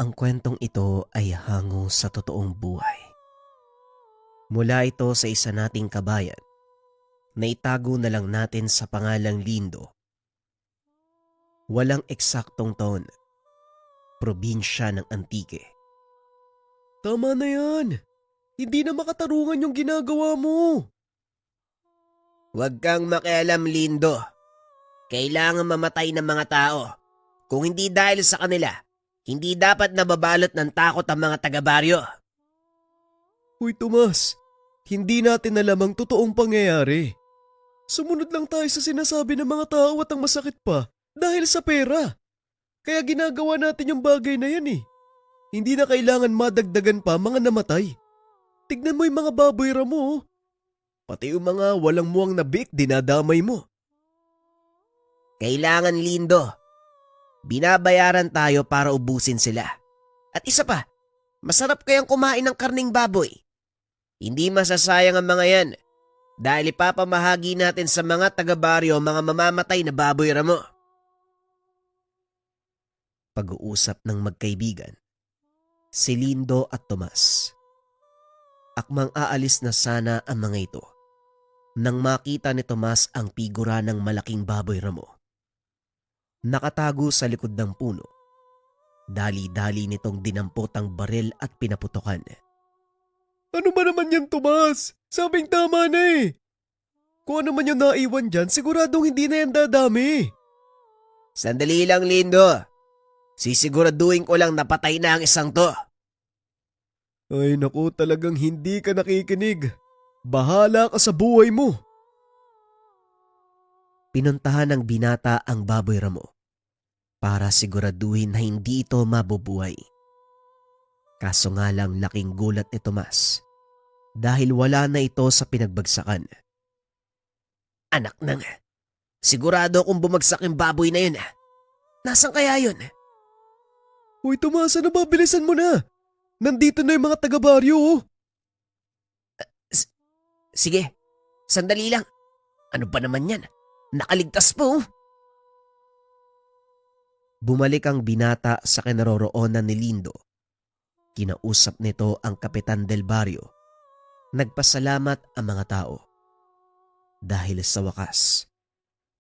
Ang kwentong ito ay hango sa totoong buhay. Mula ito sa isa nating kabayan na itago na lang natin sa pangalang Lindo. Walang eksaktong taon, probinsya ng Antique. Tama na yan! Hindi na makatarungan yung ginagawa mo! Huwag kang makialam, Lindo. Kailangan mamatay ng mga tao. Kung hindi dahil sa kanila, hindi dapat nababalot ng takot ang mga taga-baryo. Uy, Tomas, hindi natin alam ang totoong pangyayari. Sumunod lang tayo sa sinasabi ng mga tao at ang masakit pa dahil sa pera. Kaya ginagawa natin yung bagay na yan eh. Hindi na kailangan madagdagan pa mga namatay. Tignan mo yung mga baboy ramo. Pati yung mga walang muwang na bik dinadamay mo. Kailangan, Lindo. Binabayaran tayo para ubusin sila. At isa pa, masarap kayang kumain ng karning baboy. Hindi masasayang ang mga yan dahil ipapamahagi natin sa mga taga-baryo mga mamamatay na baboy ramo. Pag-uusap ng magkaibigan, si Lindo at Tomas. Akmang aalis na sana ang mga ito nang makita ni Tomas ang figura ng malaking baboy ramo. Nakatago sa likod ng puno. Dali-dali nitong dinampot ang baril at pinaputokan. Ano ba naman yan, Tomas? Sabing tama na eh. Kung ano man yung naiwan dyan, siguradong hindi na yan dadami. Sandali lang, Lindo. Sisiguraduhin ko lang napatay na ang isang to. Ay naku, talagang hindi ka nakikinig. Bahala ka sa buhay mo. Pinuntahan ng binata ang baboy ramo para siguraduhin na hindi ito mabubuhay. Kaso nga lang laking gulat ni Tomas dahil wala na ito sa pinagbagsakan. Anak nang, sigurado kung bumagsak yung baboy na yun. Nasaan kaya yun? Uy Tomas, ano ba? Bilisan mo na. Nandito na yung mga taga-baryo oh. Sige, sandali lang. Ano ba naman yan? Nakaligtas po. Bumalik ang binata sa kinaroroonan ni Lindo. Kinausap nito ang kapitan del baryo. Nagpasalamat ang mga tao. Dahil sa wakas,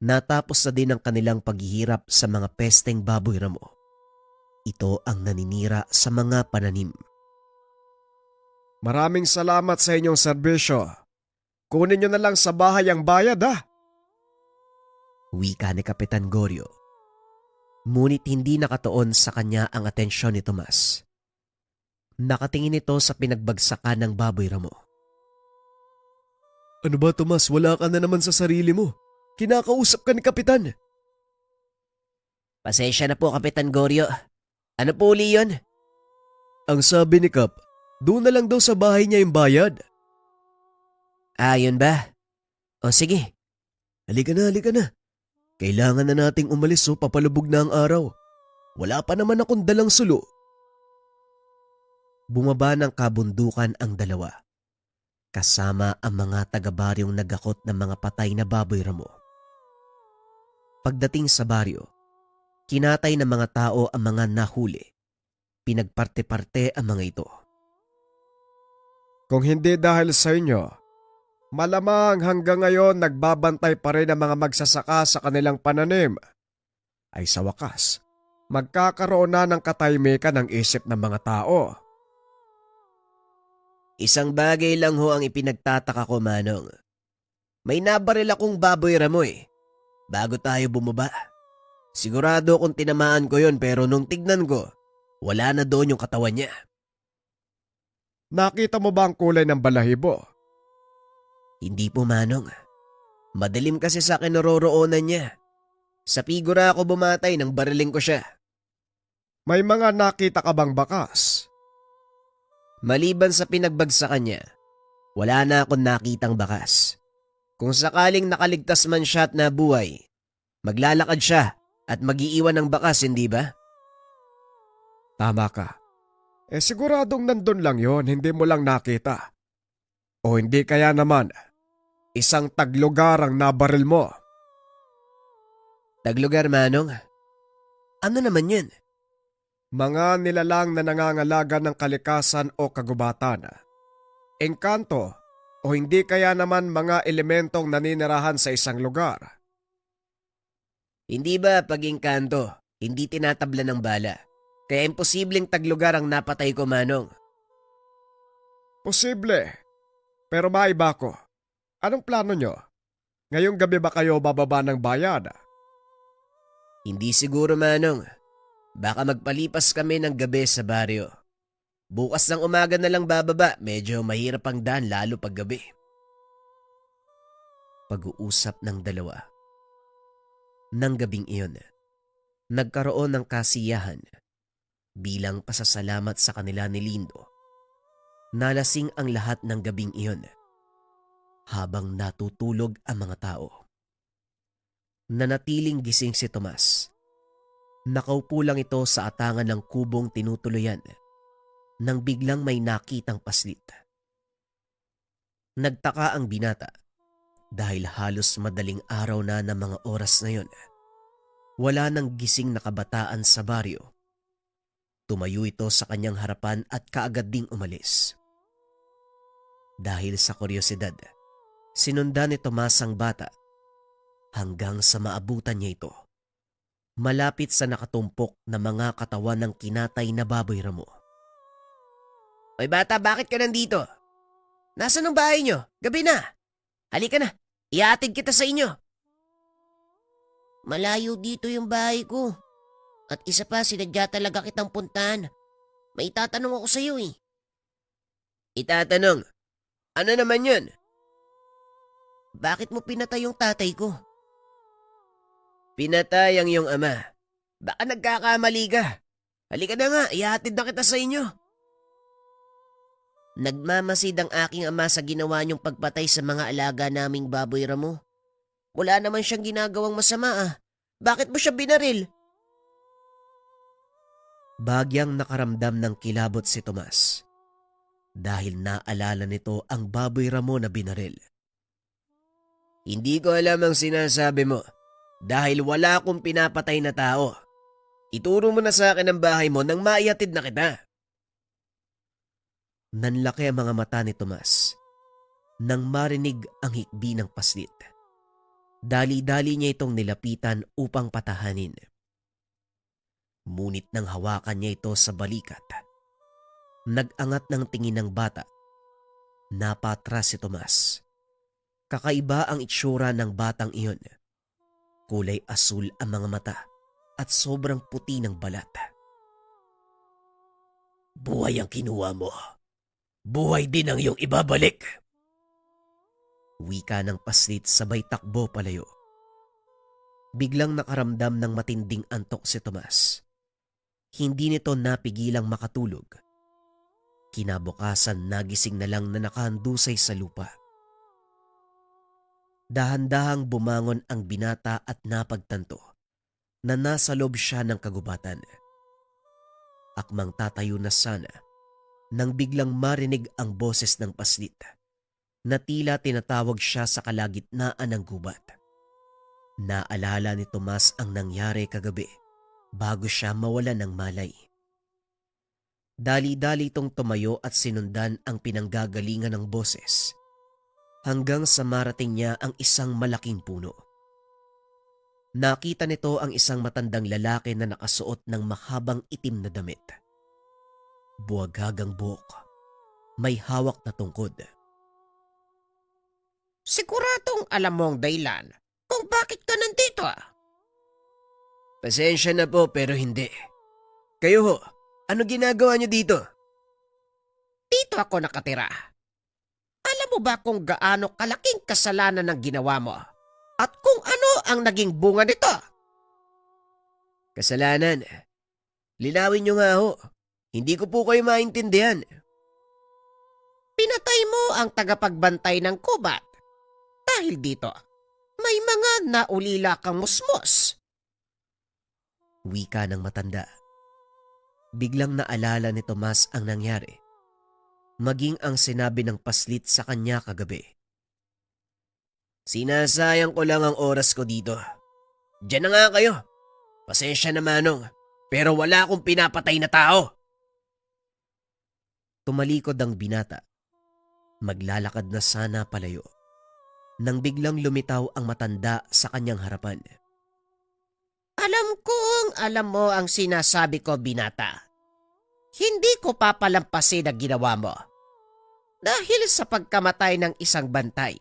natapos na din ang kanilang paghihirap sa mga pesteng baboy ramo. Ito ang naninira sa mga pananim. Maraming salamat sa inyong serbisyo. Kunin nyo na lang sa bahay ang bayad ha. Wika ni Kapitan Goryo. Ngunit hindi nakatuon sa kanya ang atensyon ni Tomas. Nakatingin ito sa pinagbagsakan ng baboy ramo. Ano ba Tomas, wala ka na naman sa sarili mo. Kinakausap ka ni Kapitan. Pasensya na po Kapitan Goryo. Ano po uli yun? Ang sabi ni Kap, doon na lang daw sa bahay niya yung bayad. Ah, yun ba? O sige. Halika na, halika na. Kailangan na nating umalis o papalubog na ang araw. Wala pa naman akong dalang sulo. Bumaba ng kabundukan ang dalawa. Kasama ang mga taga-baryong nagakot ng mga patay na baboy ramo. Pagdating sa baryo, kinatay ng mga tao ang mga nahuli. Pinagparte-parte ang mga ito. Kung hindi dahil sa inyo, malamang hanggang ngayon nagbabantay pa rin ang mga magsasaka sa kanilang pananim. Ay sa wakas, magkakaroon na ng katahimikan ng isip ng mga tao. Isang bagay lang ho ang ipinagtataka ko, Manong. May nabaril akong baboy ramo eh, bago tayo bumaba. Sigurado kung tinamaan ko yon pero nung tignan ko, wala na doon yung katawan niya. Nakita mo ba ang kulay ng balahibo? Hindi po, Manong. Madilim kasi sa kinaroroonan niya. Sa figura ako bumatay nang bariling ko siya. May mga nakita ka bang bakas? Maliban sa pinagbagsakan niya, wala na akong nakitang bakas. Kung sakaling nakaligtas man siya at nabuhay, maglalakad siya at mag-iiwan ng bakas, hindi ba? Tama ka. Siguradong nandun lang yon, hindi mo lang nakita. O hindi kaya naman, isang taglugar ang nabaril mo. Taglugar, Manong? Ano naman yun? Mga nilalang na nangangalaga ng kalikasan o kagubatan, engkanto o hindi kaya naman mga elementong naninirahan sa isang lugar. Hindi ba pag engkanto, hindi tinatabla ng bala? Kaya imposibleng taglugar ang napatay ko, Manong. Posible. Pero maiba ko. Anong plano nyo? Ngayong gabi ba kayo bababa ng bayan? Hindi siguro, Manong. Baka magpalipas kami ng gabi sa baryo. Bukas ng umaga na lang bababa, medyo mahirap ang daan lalo pag gabi. Pag-uusap ng dalawa. Nang gabing iyon, nagkaroon ng kasiyahan bilang pasasalamat sa kanila ni Lindo. Nalasing ang lahat ng gabing iyon habang natutulog ang mga tao. Nanatiling gising si Tomas. Nakaupo lang ito sa atangan ng kubong tinutuluyan nang biglang may nakitang paslit. Nagtaka ang binata dahil halos madaling araw na ng mga oras na yon. Wala nang gising na kabataan sa baryo. Tumayo ito sa kanyang harapan at kaagad ding umalis. Dahil sa kuryosidad, sinundan ni Tomas ang bata hanggang sa maabutan niya ito. Malapit sa nakatumpok na mga katawan ng kinatay na baboy ramo. Oy bata, bakit ka nandito? Nasaan ang bahay niyo? Gabi na. Halika na, iatid kita sa inyo. Malayo dito yung bahay ko. At isa pa, sinadya talaga kitang puntahan. May itatanong ako sa iyo eh. Itatanong? Ano naman yun? Bakit mo pinatay yung tatay ko? Pinatay ang iyong ama. Baka nagkakamali ka. Halika na nga, ihatid na kita sa inyo. Nagmamasid ang aking ama sa ginawa niyong pagpatay sa mga alaga naming baboy ramo. Wala naman siyang ginagawang masama ah. Bakit mo siya binaril? Bagyang nakaramdam ng kilabot si Tomas dahil naalala nito ang baboy ramo na binaril. Hindi ko alam ang sinasabi mo. Dahil wala akong pinapatay na tao. Ituro mo na sa akin ang bahay mo nang maihatid na kita. Nanlaki ang mga mata ni Tomas nang marinig ang hikbi ng paslit. Dali-dali niya itong nilapitan upang patahanin. Ngunit nang hawakan niya ito sa balikat, nag-angat ng tingin ng bata. Napatras si Tomas. Kakaiba ang itsura ng batang iyon. Kulay asul ang mga mata at sobrang puti ng balat. Buhay ang kinuha mo. Buhay din ang iyong ibabalik. Wika ng paslit sabay takbo palayo. Biglang nakaramdam ng matinding antok si Tomas. Hindi nito napigilang makatulog. Kinabukasan nagising na lang na nakahandusay sa lupa. Dahan-dahang bumangon ang binata at napagtanto na nasa loob siya ng kagubatan. Akmang tatayo na sana nang biglang marinig ang boses ng paslit na tila tinatawag siya sa kalagitnaan ng gubat. Naalala ni Tomas ang nangyari kagabi bago siya mawala ng malay. Dali-dali itong tumayo at sinundan ang pinanggagalingan ng boses hanggang sa marating niya ang isang malaking puno. Nakita nito ang isang matandang lalaki na nakasuot ng mahabang itim na damit. Buwaghagang buhok, may hawak na tungkod. Siguradong alam mo ang dahilan kung bakit ka nandito ah. Pasensya na po pero hindi. Kayo ho, ano ginagawa niyo dito? Dito ako nakatira. Alam mo ba kung gaano kalaking kasalanan ang ginawa mo? At kung ano ang naging bunga nito? Kasalanan? Linawin niyo nga ho. Hindi ko po kayo maintindihan. Pinatay mo ang tagapagbantay ng kubat. Dahil dito, may mga naulila kang musmos. Wika ng matanda. Biglang naalala ni Tomas ang nangyari. Maging ang sinabi ng paslit sa kanya kagabi. Sinasayang ko lang ang oras ko dito. Diyan na nga kayo. Pasensya na Manong, pero wala akong pinapatay na tao. Tumalikod ang binata. Maglalakad na sana palayo nang biglang lumitaw ang matanda sa kanyang harapan. Alam mo ang sinasabi ko, binata. Hindi ko papalampasin ang ginawa mo. Dahil sa pagkamatay ng isang bantay,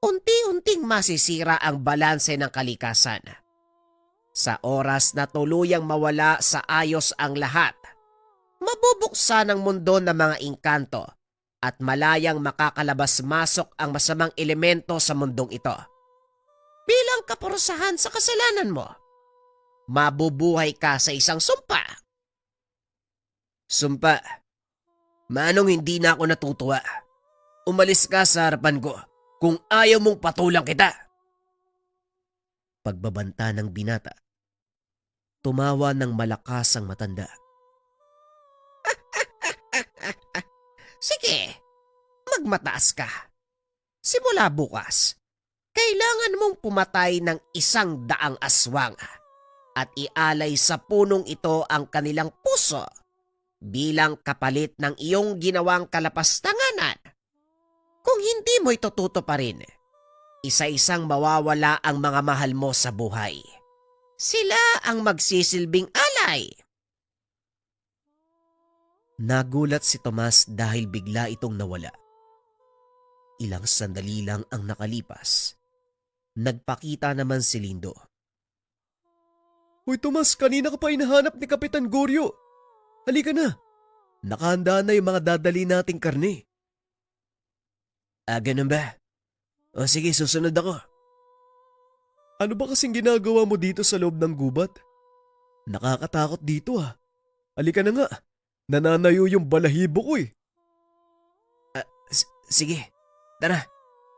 unti-unting masisira ang balanse ng kalikasan. Sa oras na tuluyang mawala sa ayos ang lahat, mabubuksan ang mundo ng mga engkanto at malayang makakalabas-masok ang masamang elemento sa mundong ito. Bilang kaparusahan sa kasalanan mo, mabubuhay ka sa isang sumpa. Sumpa? Manong hindi na ako natutuwa. Umalis ka sa harapan ko kung ayaw mong patulang kita. Pagbabanta ng binata, tumawa ng malakas ang matanda. Sige, magmataas ka. Simula bukas, kailangan mong pumatay ng 100 aswang at ialay sa punong ito ang kanilang puso bilang kapalit ng iyong ginawang kalapastanganan. Kung hindi mo itututo pa rin, isa-isang mawawala ang mga mahal mo sa buhay. Sila ang magsisilbing alay. Nagulat si Tomas dahil bigla itong nawala. Ilang sandali lang ang nakalipas. Nagpakita naman si Lindo. Hoy Tomas, kanina ka pa hinahanap ni Kapitan Goryo. Halika na. Nakahanda na yung mga dadali nating karne. Ganun ba? O sige, susunod ako. Ano ba kasing ginagawa mo dito sa loob ng gubat? Nakakatakot dito ah. Halika na nga. Nananayo yung balahibo ko eh. Sige, tara.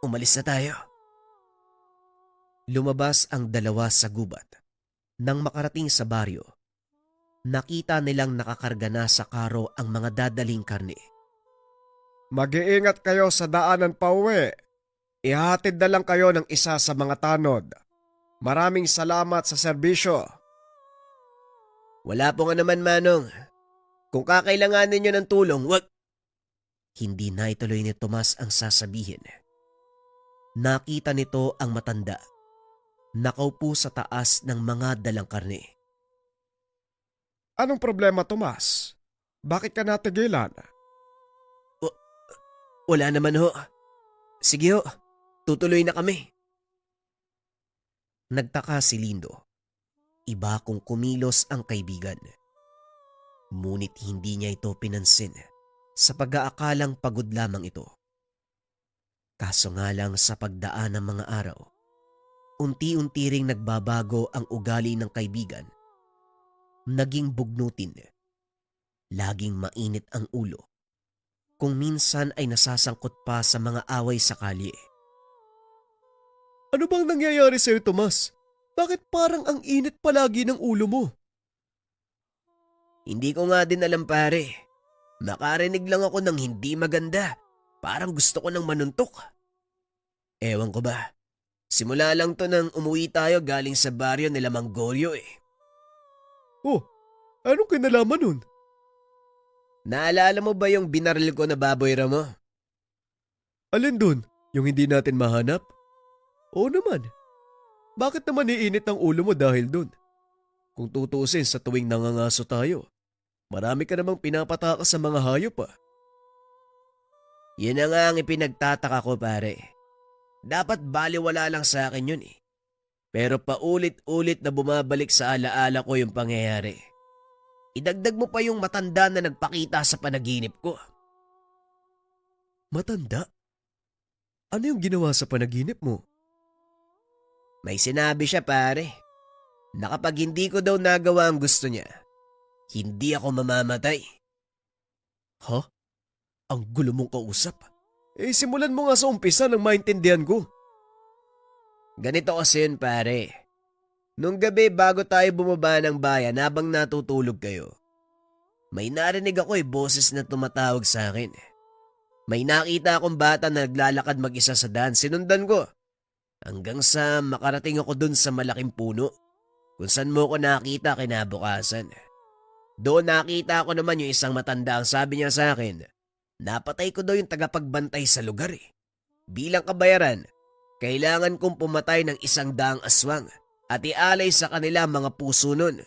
Umalis na tayo. Lumabas ang dalawa sa gubat. Nang makarating sa baryo, nakita nilang nakakarga na sa karo ang mga dadaling karne. Mag-iingat kayo sa daanan pa uwi. Ihatid na lang kayo ng isa sa mga tanod. Maraming salamat sa serbisyo. Wala po nga naman, Manong. Kung kakailanganin nyo ng tulong, wag... Hindi na ituloy ni Tomas ang sasabihin. Nakita nito ang matanda. Nakaupo sa taas ng mga dalang karne. Anong problema, Tomas? Bakit ka natigilan? Wala naman ho. Sige ho, tutuloy na kami. Nagtaka si Lindo. Iba kung kumilos ang kaibigan. Ngunit hindi niya ito pinansin sa pag-aakalang pagod lamang ito. Kaso nga lang sa pagdaan ng mga araw, unti-unti ring nagbabago ang ugali ng kaibigan. Naging bugnutin. Laging mainit ang ulo. Kung minsan ay nasasangkot pa sa mga away sa kalye. Ano bang nangyayari sa'yo, Tomas? Bakit parang ang init palagi ng ulo mo? Hindi ko nga din alam, pare. Nakarinig lang ako ng hindi maganda. Parang gusto ko nang manuntok. Ewan ko ba. Simula lang to nang umuwi tayo galing sa baryo nila Mang Goryo eh. Oh, anong kinalaman nun? Naalala mo ba yung binaril ko na baboy ramo? Alin dun? Yung hindi natin mahanap? Oo naman. Bakit naman iinit ang ulo mo dahil dun? Kung tutusin sa tuwing nangangaso tayo, marami ka namang pinapatakas sa mga hayop ah. Yun na nga ang ipinagtataka ko, pare. Dapat baliwala lang sa akin yun eh. Pero paulit-ulit na bumabalik sa alaala ko yung pangyayari. Idagdag mo pa yung matanda na nagpakita sa panaginip ko. Matanda? Ano yung ginawa sa panaginip mo? May sinabi siya, pare. Na kapag hindi ko daw nagawa ang gusto niya, hindi ako mamamatay. Ha? Ang gulo mong kausap. Simulan mo nga sa umpisa nang maintindihan ko. Ganito kasi yun, pare. Nung gabi bago tayo bumaba ng bayan habang natutulog kayo, may narinig ako boses na tumatawag sa akin. May nakita akong bata na naglalakad mag-isa sa daan. Sinundan ko. Hanggang sa makarating ako dun sa malaking puno kung saan mo ko nakita kinabukasan. Doon nakita ko naman yung isang matanda, ang sabi niya sa akin, napatay ko daw yung tagapagbantay sa lugar eh. Bilang kabayaran, kailangan kong pumatay ng 100 aswang at ialay sa kanila mga puso nun.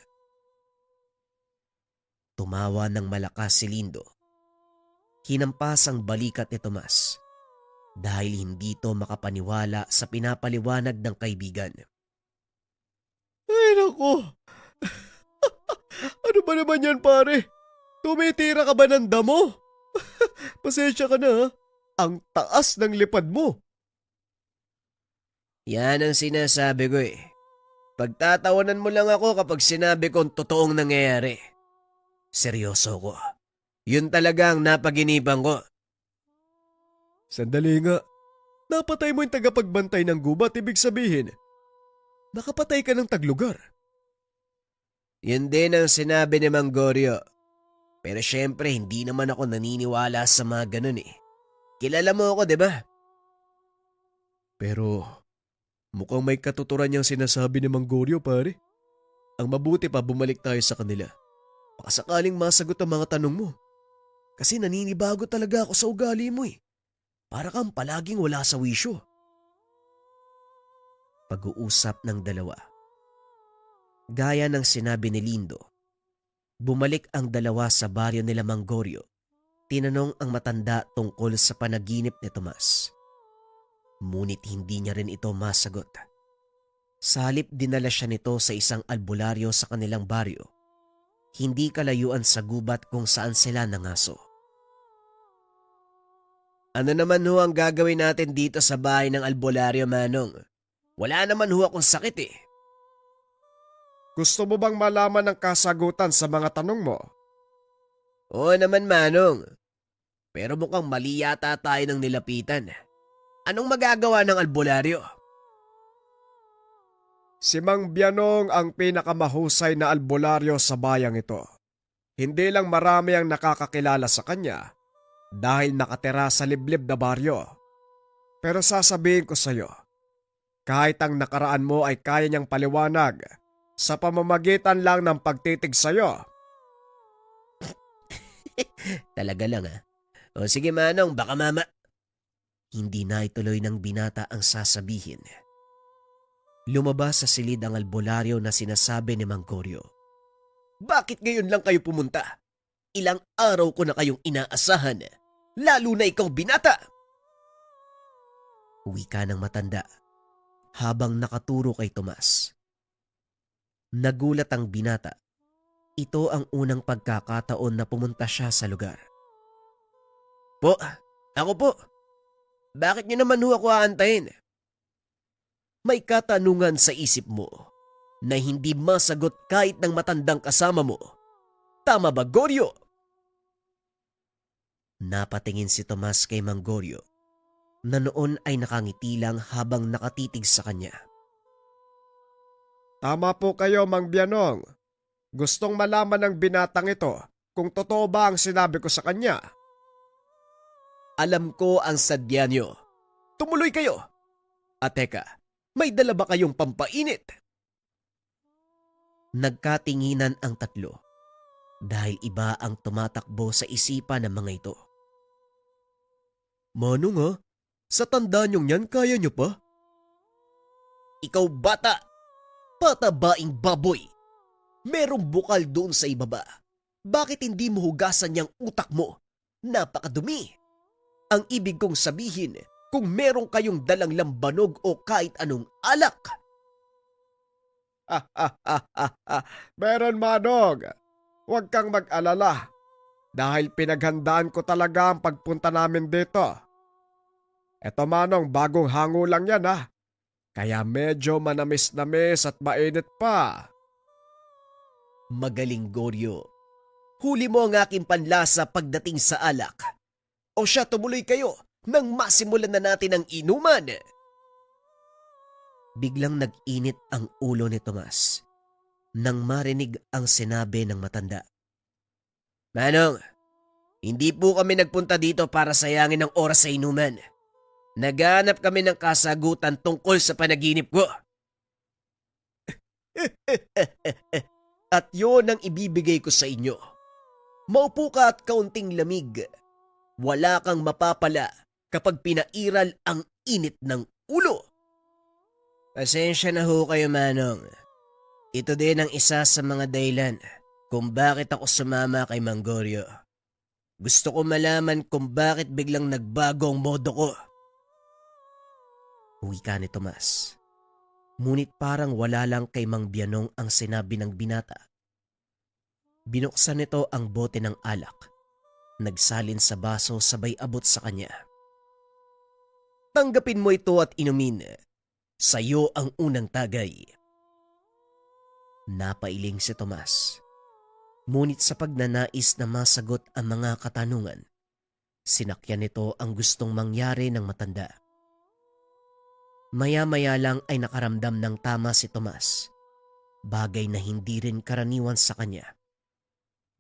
Tumawa ng malakas si Lindo. Hinampas ang balikat ni Tomas dahil hindi ito makapaniwala sa pinapaliwanag ng kaibigan. Ay nako! Ano ba naman yan pare? Tumitira ka ba ng damo? Pasensya ka na ha. Ang taas ng lipad mo. Yan ang sinasabi ko eh. Pagtatawanan mo lang ako kapag sinabi kong totoong nangyayari. Seryoso ko. Yun talaga ang napaginipan ko. Sandali nga. Napatay mo yung tagapagbantay ng gubat, ibig sabihin, nakapatay ka ng taglugar. Yun din ang sinabi ni Mang Goryo. Pero syempre hindi naman ako naniniwala sa mga ganun eh. Kilala mo ako, di ba? Pero mukhang may katuturan niyang sinasabi ni Mang Goryo, pare. Ang mabuti pa bumalik tayo sa kanila. Baka sakaling masagot ang mga tanong mo. Kasi naninibago talaga ako sa ugali mo eh. Para kang palaging wala sa wisyo. Pag-uusap ng dalawa. Gaya ng sinabi ni Lindo, bumalik ang dalawa sa baryo nila Mang Goryo. Tinanong ang matanda tungkol sa panaginip ni Tomas. Ngunit hindi niya rin ito masagot. Sa halip dinala siya nito sa isang albularyo sa kanilang baryo. Hindi kalayuan sa gubat kung saan sila nangaso. Ano naman ho ang gagawin natin dito sa bahay ng albularyo, Manong? Wala naman ho akong sakit eh. Gusto mo bang malaman ang kasagutan sa mga tanong mo? Oo naman, Manong. Pero mukhang mali yata tayo ng nilapitan. Anong magagawa ng albularyo? Si Mang Bianong ang pinakamahusay na albularyo sa bayang ito. Hindi lang marami ang nakakakilala sa kanya dahil nakatira sa liblib na baryo. Pero sasabihin ko sa iyo, kahit ang nakaraan mo ay kaya niyang paliwanag sa pamamagitan lang ng pagtitig sa iyo. Talaga lang ah. O sige Manong, baka mama. Hindi na ituloy ng binata ang sasabihin. Lumabas sa silid ang albularyo na sinasabi ni Mang Goryo. Bakit ngayon lang kayo pumunta? Ilang araw ko na kayong inaasahan, lalo na ikaw binata. Wika ng matanda habang nakaturo kay Tomas. Nagulat ang binata. Ito ang unang pagkakataon na pumunta siya sa lugar. Po, ako po. Bakit niyo naman ho ako aantayin? May katanungan sa isip mo na hindi masagot kahit ng matandang kasama mo. Tama ba, Goryo? Napatingin si Tomas kay Mang Goryo na noon ay nakangiti lang habang nakatitig sa kanya. Tama po kayo, Mang Bianong. Gustong malaman ng binatang ito kung totoo ba ang sinabi ko sa kanya. Alam ko ang sadya niyo. Tumuloy kayo. At teka, may dala ba kayong pampainit? Nagkatinginan ang tatlo dahil iba ang tumatakbo sa isipan ng mga ito. Manong ha, sa tanda niyong yan kaya niyo pa? Ikaw bata, patabaing baboy. Merong bukal doon sa ibaba. Bakit hindi mo hugasan niyang utak mo? Napakadumi. Ang ibig kong sabihin, kung meron kayong dalang lambanog o kahit anong alak. Meron, Manong. Huwag kang mag-alala dahil pinaghandaan ko talaga ang pagpunta namin dito. Eto, Manong, bagong hango lang yan ha. Kaya medyo manamis-namis at mainit pa. Magaling, Goryo. Huli mo ang aking panlasa pagdating sa alak. O siya, tumuloy kayo nang masimulan na natin ang inuman. Biglang nag-init ang ulo ni Tomas nang marinig ang sinabi ng matanda. Manong, hindi po kami nagpunta dito para sayangin ang oras sa inuman. Naghanap kami ng kasagutan tungkol sa panaginip ko. At yon ang ibibigay ko sa inyo. Maupo ka at kaunting lamig. Wala kang mapapala kapag pinairal ang init ng ulo. Pasensya na ho kayo, Manong. Ito din ang isa sa mga dahilan kung bakit ako sumama kay Mang Goryo. Gusto ko malaman kung bakit biglang nagbago ang modo ko. Wika ni Tomas. Ngunit parang wala lang kay Mang Bianong ang sinabi ng binata. Binuksan nito ang bote ng alak. Nagsalin sa baso sabay abot sa kanya. Tanggapin mo ito at inumin. Sa'yo ang unang tagay. Napailing si Tomas. Ngunit sa pagnanais na masagot ang mga katanungan, sinakyan nito ang gustong mangyari ng matanda. Maya-maya lang ay nakaramdam ng tama si Tomas, bagay na hindi rin karaniwan sa kanya.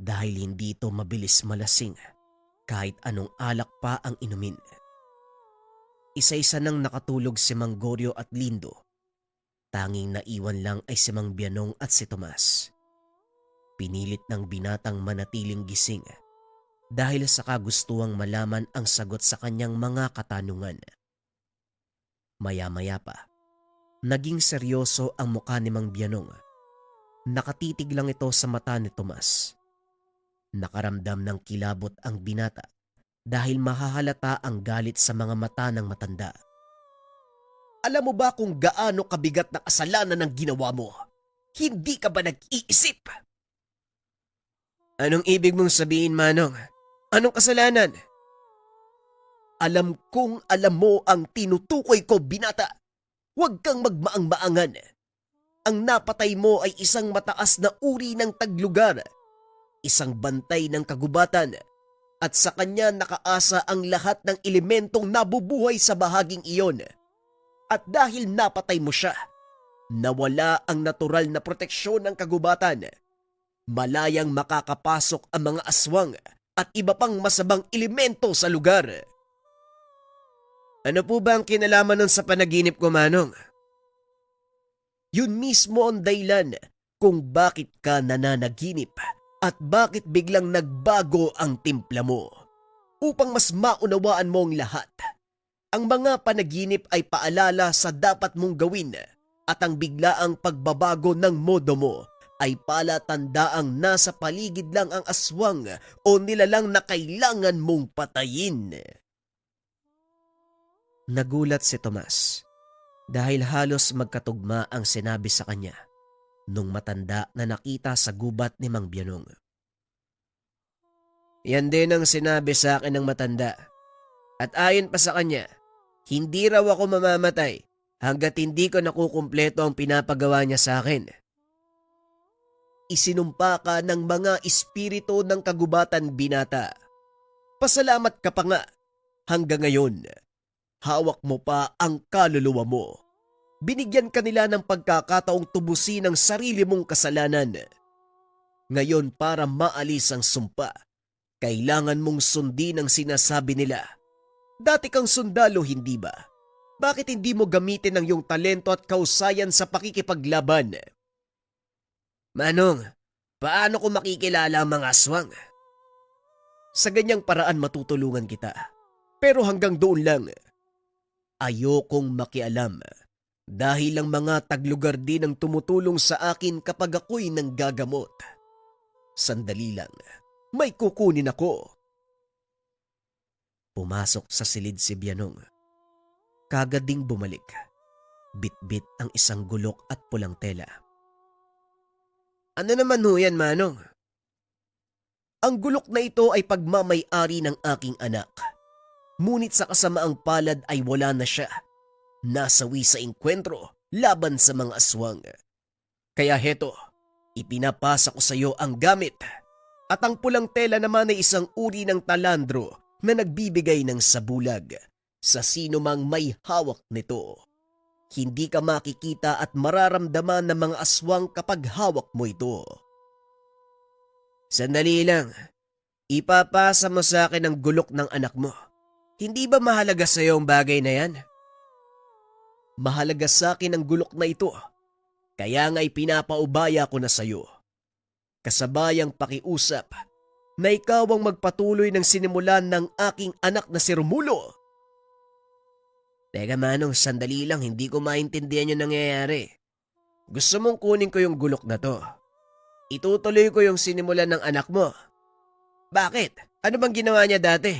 Dahil hindi ito mabilis malasing kahit anong alak pa ang inumin. Isa-isa nang nakatulog si Mang Goryo at Lindo. Tanging naiwan lang ay si Mang Bianong at si Tomas. Pinilit ng binatang manatiling gising dahil sa kagustuhang malaman ang sagot sa kanyang mga katanungan. Maya-maya pa, naging seryoso ang mukha ni Mang Bianong. Nakatitig lang ito sa mata ni Tomas. Nakaramdam ng kilabot ang binata dahil mahahalata ang galit sa mga mata ng matanda. Alam mo ba kung gaano kabigat na kasalanan ang ginawa mo? Hindi ka ba nag-iisip? Anong ibig mong sabihin, Manong? Anong kasalanan? Alam kong alam mo ang tinutukoy ko, binata. Huwag kang magmaang-maangan. Ang napatay mo ay isang mataas na uri ng taglugar, isang bantay ng kagubatan, at sa kanya nakaasa ang lahat ng elementong nabubuhay sa bahaging iyon. At dahil napatay mo siya, nawala ang natural na proteksyon ng kagubatan. Malayang makakapasok ang mga aswang at iba pang masabang elemento sa lugar. Ano po ba ang kinalaman nun sa panaginip ko, Manong? Yun mismo ang dahilan kung bakit ka nananaginip at bakit biglang nagbago ang timpla mo. Upang mas maunawaan mo ang lahat. Ang mga panaginip ay paalala sa dapat mong gawin at ang biglaang pagbabago ng modo mo ay palatandaang nasa paligid lang ang aswang o nilalang na kailangan mong patayin. Nagulat si Tomas dahil halos magkatugma ang sinabi sa kanya nung matanda na nakita sa gubat ni Mang Bianong. Yan din ang sinabi sa akin ng matanda. At ayon pa sa kanya, hindi raw ako mamamatay hanggat hindi ko nakukumpleto ang pinapagawa niya sa akin. Isinumpa ka ng mga espiritu ng kagubatan, binata. Pasalamat ka pa nga. Hanggang ngayon, hawak mo pa ang kaluluwa mo. Binigyan ka nila ng pagkakataong tubusin ang sarili mong kasalanan. Ngayon para maalis ang sumpa, kailangan mong sundin ang sinasabi nila. Dati kang sundalo, hindi ba? Bakit hindi mo gamitin ang iyong talento at kausayan sa pakikipaglaban? Manong, paano ko makikilala ang mga aswang? Sa ganyang paraan matutulungan kita. Pero hanggang doon lang. Ayokong makialam dahil ang mga taglugar din ang tumutulong sa akin kapag ako'y nanggagamot. Sandali lang, may kukunin ako. Pumasok sa silid si Bianong. Kagad ding bumalik. Bit-bit ang isang gulok at pulang tela. Ano naman ho yan, Manong? Ang gulok na ito ay pagmamay-ari ng aking anak. Ngunit sa kasamaang palad ay wala na siya. Nasawi sa engkwentro laban sa mga aswang. Kaya heto, ipinapasa ko sa iyo ang gamit. At ang pulang tela naman ay isang uri ng talandro na nagbibigay ng sabulag sa sino mang may hawak nito. Hindi ka makikita at mararamdaman ng mga aswang kapag hawak mo ito. Sandali lang, ipapasa mo sa akin ang gulok ng anak mo. Hindi ba mahalaga sa iyo ang bagay na yan? Mahalaga sa akin ang gulok na ito, kaya nga'y pinapaubaya ko na sa iyo. kasabayang pakiusap na ikaw ang magpatuloy ng sinimulan ng aking anak na si Romulo. Teka Manong, sandali lang, hindi ko maintindihan yung nangyayari. Gusto mong kunin ko yung gulok na to. Itutuloy ko yung sinimulan ng anak mo. Bakit? Ano bang ginawa niya dati?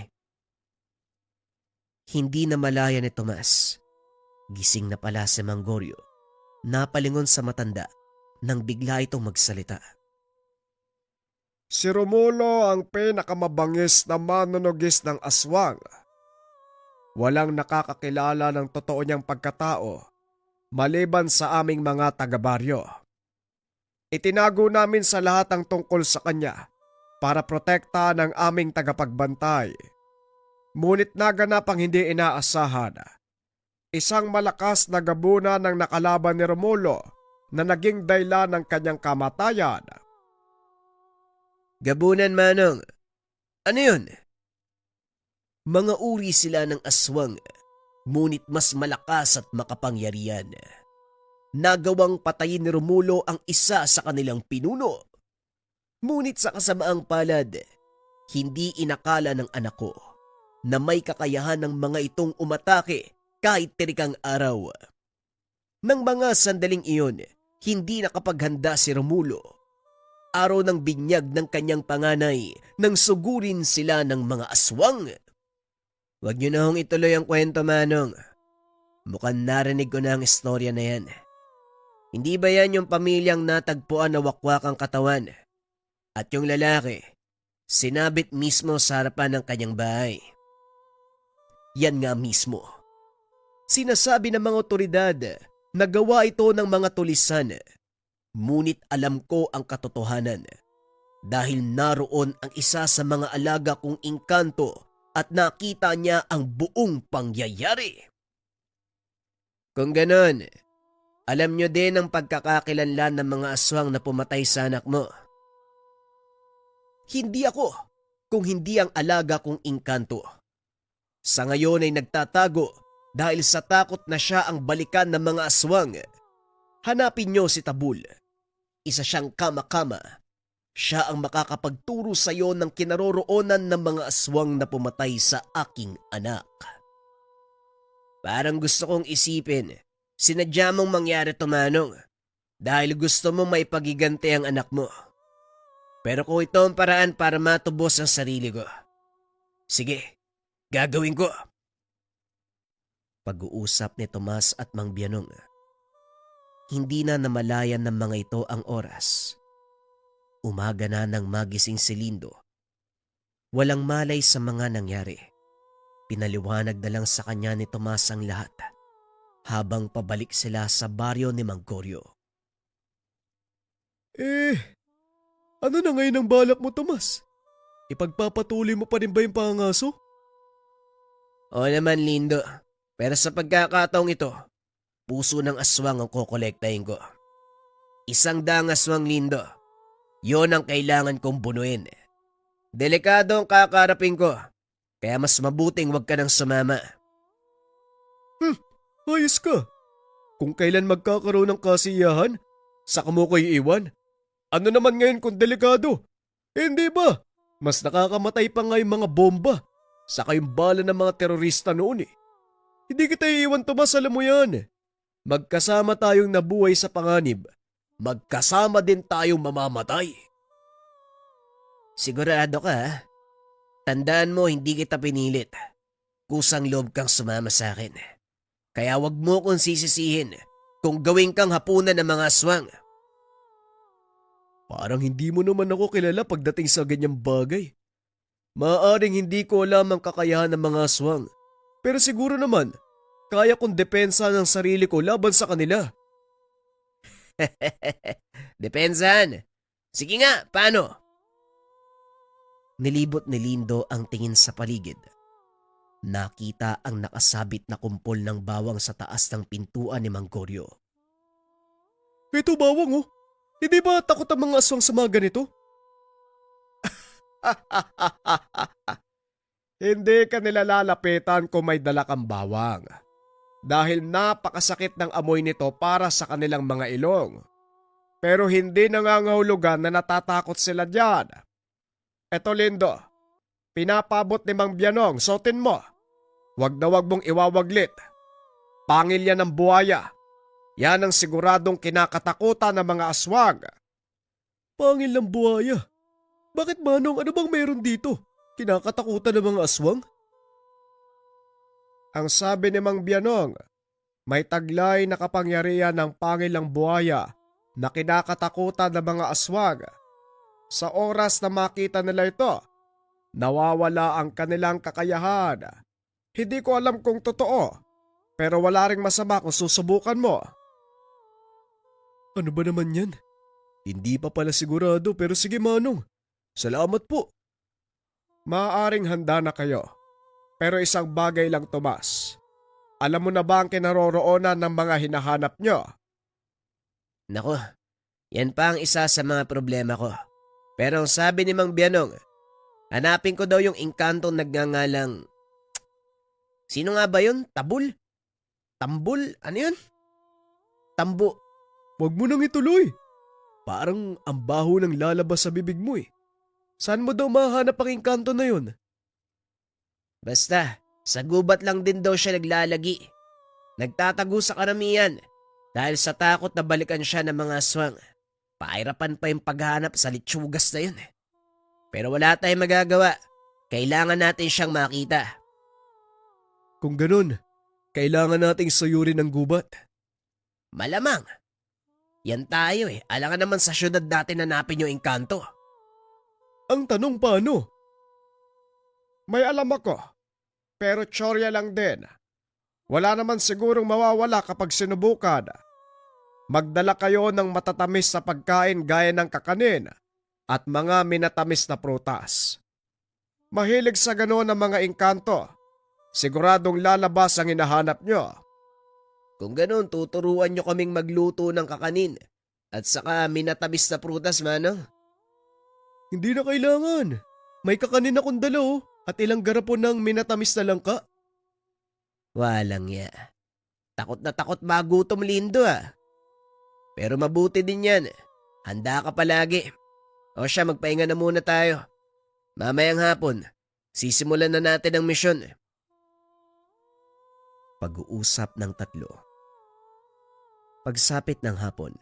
Hindi na malaya ni Tomas. Gising na pala si Manggorio. Napalingon sa matanda nang bigla itong magsalita. Si Romulo ang pinakamabangis na manunugis ng aswang. Walang nakakakilala ng totoo niyang pagkatao maliban sa aming mga taga-baryo. Itinago namin sa lahat ang tungkol sa kanya para protekta ng aming tagapagbantay. Ngunit naganap ang hindi inaasahan. Isang malakas na gabuna ng nakalaban ni Romulo na naging dahilan ng kanyang kamatayan. Gabunan, Manong. Ano yun? Mga uri sila ng aswang, ngunit mas malakas at makapangyarihan. Nagawang patayin ni Romulo ang isa sa kanilang pinuno. Ngunit sa kasamaang palad, hindi inakala ng anak ko na may kakayahan ng mga itong umatake kahit tirikang araw. Nang mga sandaling iyon, hindi nakapaghanda si Romulo. Araw ng binyag ng kanyang panganay nang sugurin sila ng mga aswang. Huwag niyo na hong ituloy ang kwento, Manong. Mukhang narinig ko na ang istorya na yan. Hindi ba yan yung pamilyang natagpuan na wakwak ang katawan? At yung lalaki, sinabit mismo sa harapan ng kanyang bahay. Yan nga mismo. Sinasabi ng mga otoridad na gawa ito ng mga tulisan. Ngunit alam ko ang katotohanan dahil naroon ang isa sa mga alaga kong engkanto at nakita niya ang buong pangyayari. Kung ganon, alam niyo din ang pagkakakilanlan ng mga aswang na pumatay sa anak mo. Hindi ako, kung hindi ang alaga kong engkanto. Sa ngayon ay nagtatago dahil sa takot na siya ang balikan ng mga aswang. Hanapin niyo si Tabul. Isa siyang kama-kama. Siya ang makakapagturo sa iyo ng kinaroroonan ng mga aswang na pumatay sa aking anak. Parang gusto kong isipin, sinadya mong mangyari to, Manong, dahil gusto mong maipagigante ang anak mo. Pero kung ito ang paraan para matubos ang sarili ko, sige, gagawin ko. Pag-uusap ni Tomas at Mang Bianong. Hindi na namalayan ng mga ito ang oras. Umaga na nang magising si Lindo. Walang malay sa mga nangyari. Pinaliwanag na lang sa kanya ni Tomas ang lahat habang pabalik sila sa baryo ni Manggorio. Ano na ngayon ang balak mo, Tomas? Ipagpapatuloy mo pa rin ba yung pangangaso? Oo naman, Lindo. Pero sa pagkakataong ito, puso ng aswang ang kokolektahin ko. 100 aswang, Lindo. Yon ang kailangan kong bunuin. Delikado ang kakarapin ko, kaya mas mabuting wag ka nang sumama. Ayos ka. Kung kailan magkakaroon ng kasiyahan, saka mo ko iiwan. Ano naman ngayon kung delikado? Hindi ba? Mas nakakamatay pa nga yung mga bomba, saka yung bala ng mga terorista noon eh. Hindi kita iiwan, Tomas, alam mo yan. Magkasama tayong nabuhay sa panganib. Magkasama din tayong mamamatay. Sigurado ka, ha? Tandaan mo, hindi kita pinilit. Kusang loob kang sumama sa akin. Kaya wag mo kong sisisihin kung gawin kang hapunan ng mga aswang. Parang hindi mo naman ako kilala pagdating sa ganyang bagay. Maaaring hindi ko alam ang kakayahan ng mga aswang. Pero siguro naman, kaya kong depensa ng sarili ko laban sa kanila. Depensahan. Sige nga, paano? Nilibot ni Lindo ang tingin sa paligid. Nakita ang nakasabit na kumpol ng bawang sa taas ng pintuan ni Manggorio. Ito bawang oh. Hindi ba takot ang mga aswang sa mga ganito? Hindi ka nila lalapitan kung may dala kang bawang. Dahil napakasakit ng amoy nito para sa kanilang mga ilong. Pero hindi nangangahulugan na natatakot sila diyan. Eto Lindo, pinapabot ni Mang Bianong, suotin mo. Wag na wag mong iwawaglit. Pangil yan ng buhaya. Yan ang siguradong kinakatakutan ng mga aswang. Pangil ng buhaya. Bakit Manong, ano bang meron dito? Kinakatakutan ng mga aswang? Ang sabi ni Mang Bianong, may taglay na kapangyarihan ng pangil ng buhaya na kinakatakutan ng mga aswang. Sa oras na makita nila ito, nawawala ang kanilang kakayahan. Hindi ko alam kung totoo, pero wala ring masama kung susubukan mo. Ano ba naman yan? Hindi pa pala sigurado pero sige Manong. Salamat po. Maaaring handa na kayo, pero isang bagay lang Tomas. Alam mo na ba ang kinaroroonan ng mga hinahanap nyo? Nako, yan pa ang isa sa mga problema ko. Pero ang sabi ni Mang Bianong, hanapin ko daw yung inkantong nagngangalang... Sino nga ba yun? Tabul? Tambul? Ano yun? Tambo. Huwag mo nang ituloy. Parang ang baho ng lalabas sa bibig mo eh. Saan mo daw mahanap ang engkanto na yun? Basta, sa gubat lang din daw siya naglalagi. Nagtatago sa karamihan dahil sa takot na balikan siya ng mga aswang. Pairapan pa yung paghanap sa litsugas na yun. Pero wala tayong magagawa. Kailangan natin siyang makita. Kung ganun, kailangan nating sayurin ang gubat. Malamang. Yan tayo eh. Alangan naman sa syudad natin hanapin yung engkanto. Ang tanong paano? May alam ako, pero tsorya lang din. Wala naman sigurong mawawala kapag sinubukan. Magdala kayo ng matatamis na pagkain gaya ng kakanin at mga minatamis na prutas. Mahilig sa ganoon ang mga engkanto. Siguradong lalabas ang hinahanap nyo. Kung ganun, tuturuan nyo kaming magluto ng kakanin at saka minatamis na prutas, Manong. Hindi na kailangan. May kakanin akong dala oh, at ilang garapon ng minatamis na langka. Walang ya. Takot na takot magutom, Lindo ah. Pero mabuti din yan. Handa ka palagi. O siya, magpahinga na muna tayo. Mamayang hapon, sisimulan na natin ang misyon. Pag-uusap ng tatlo. Pagsapit ng hapon,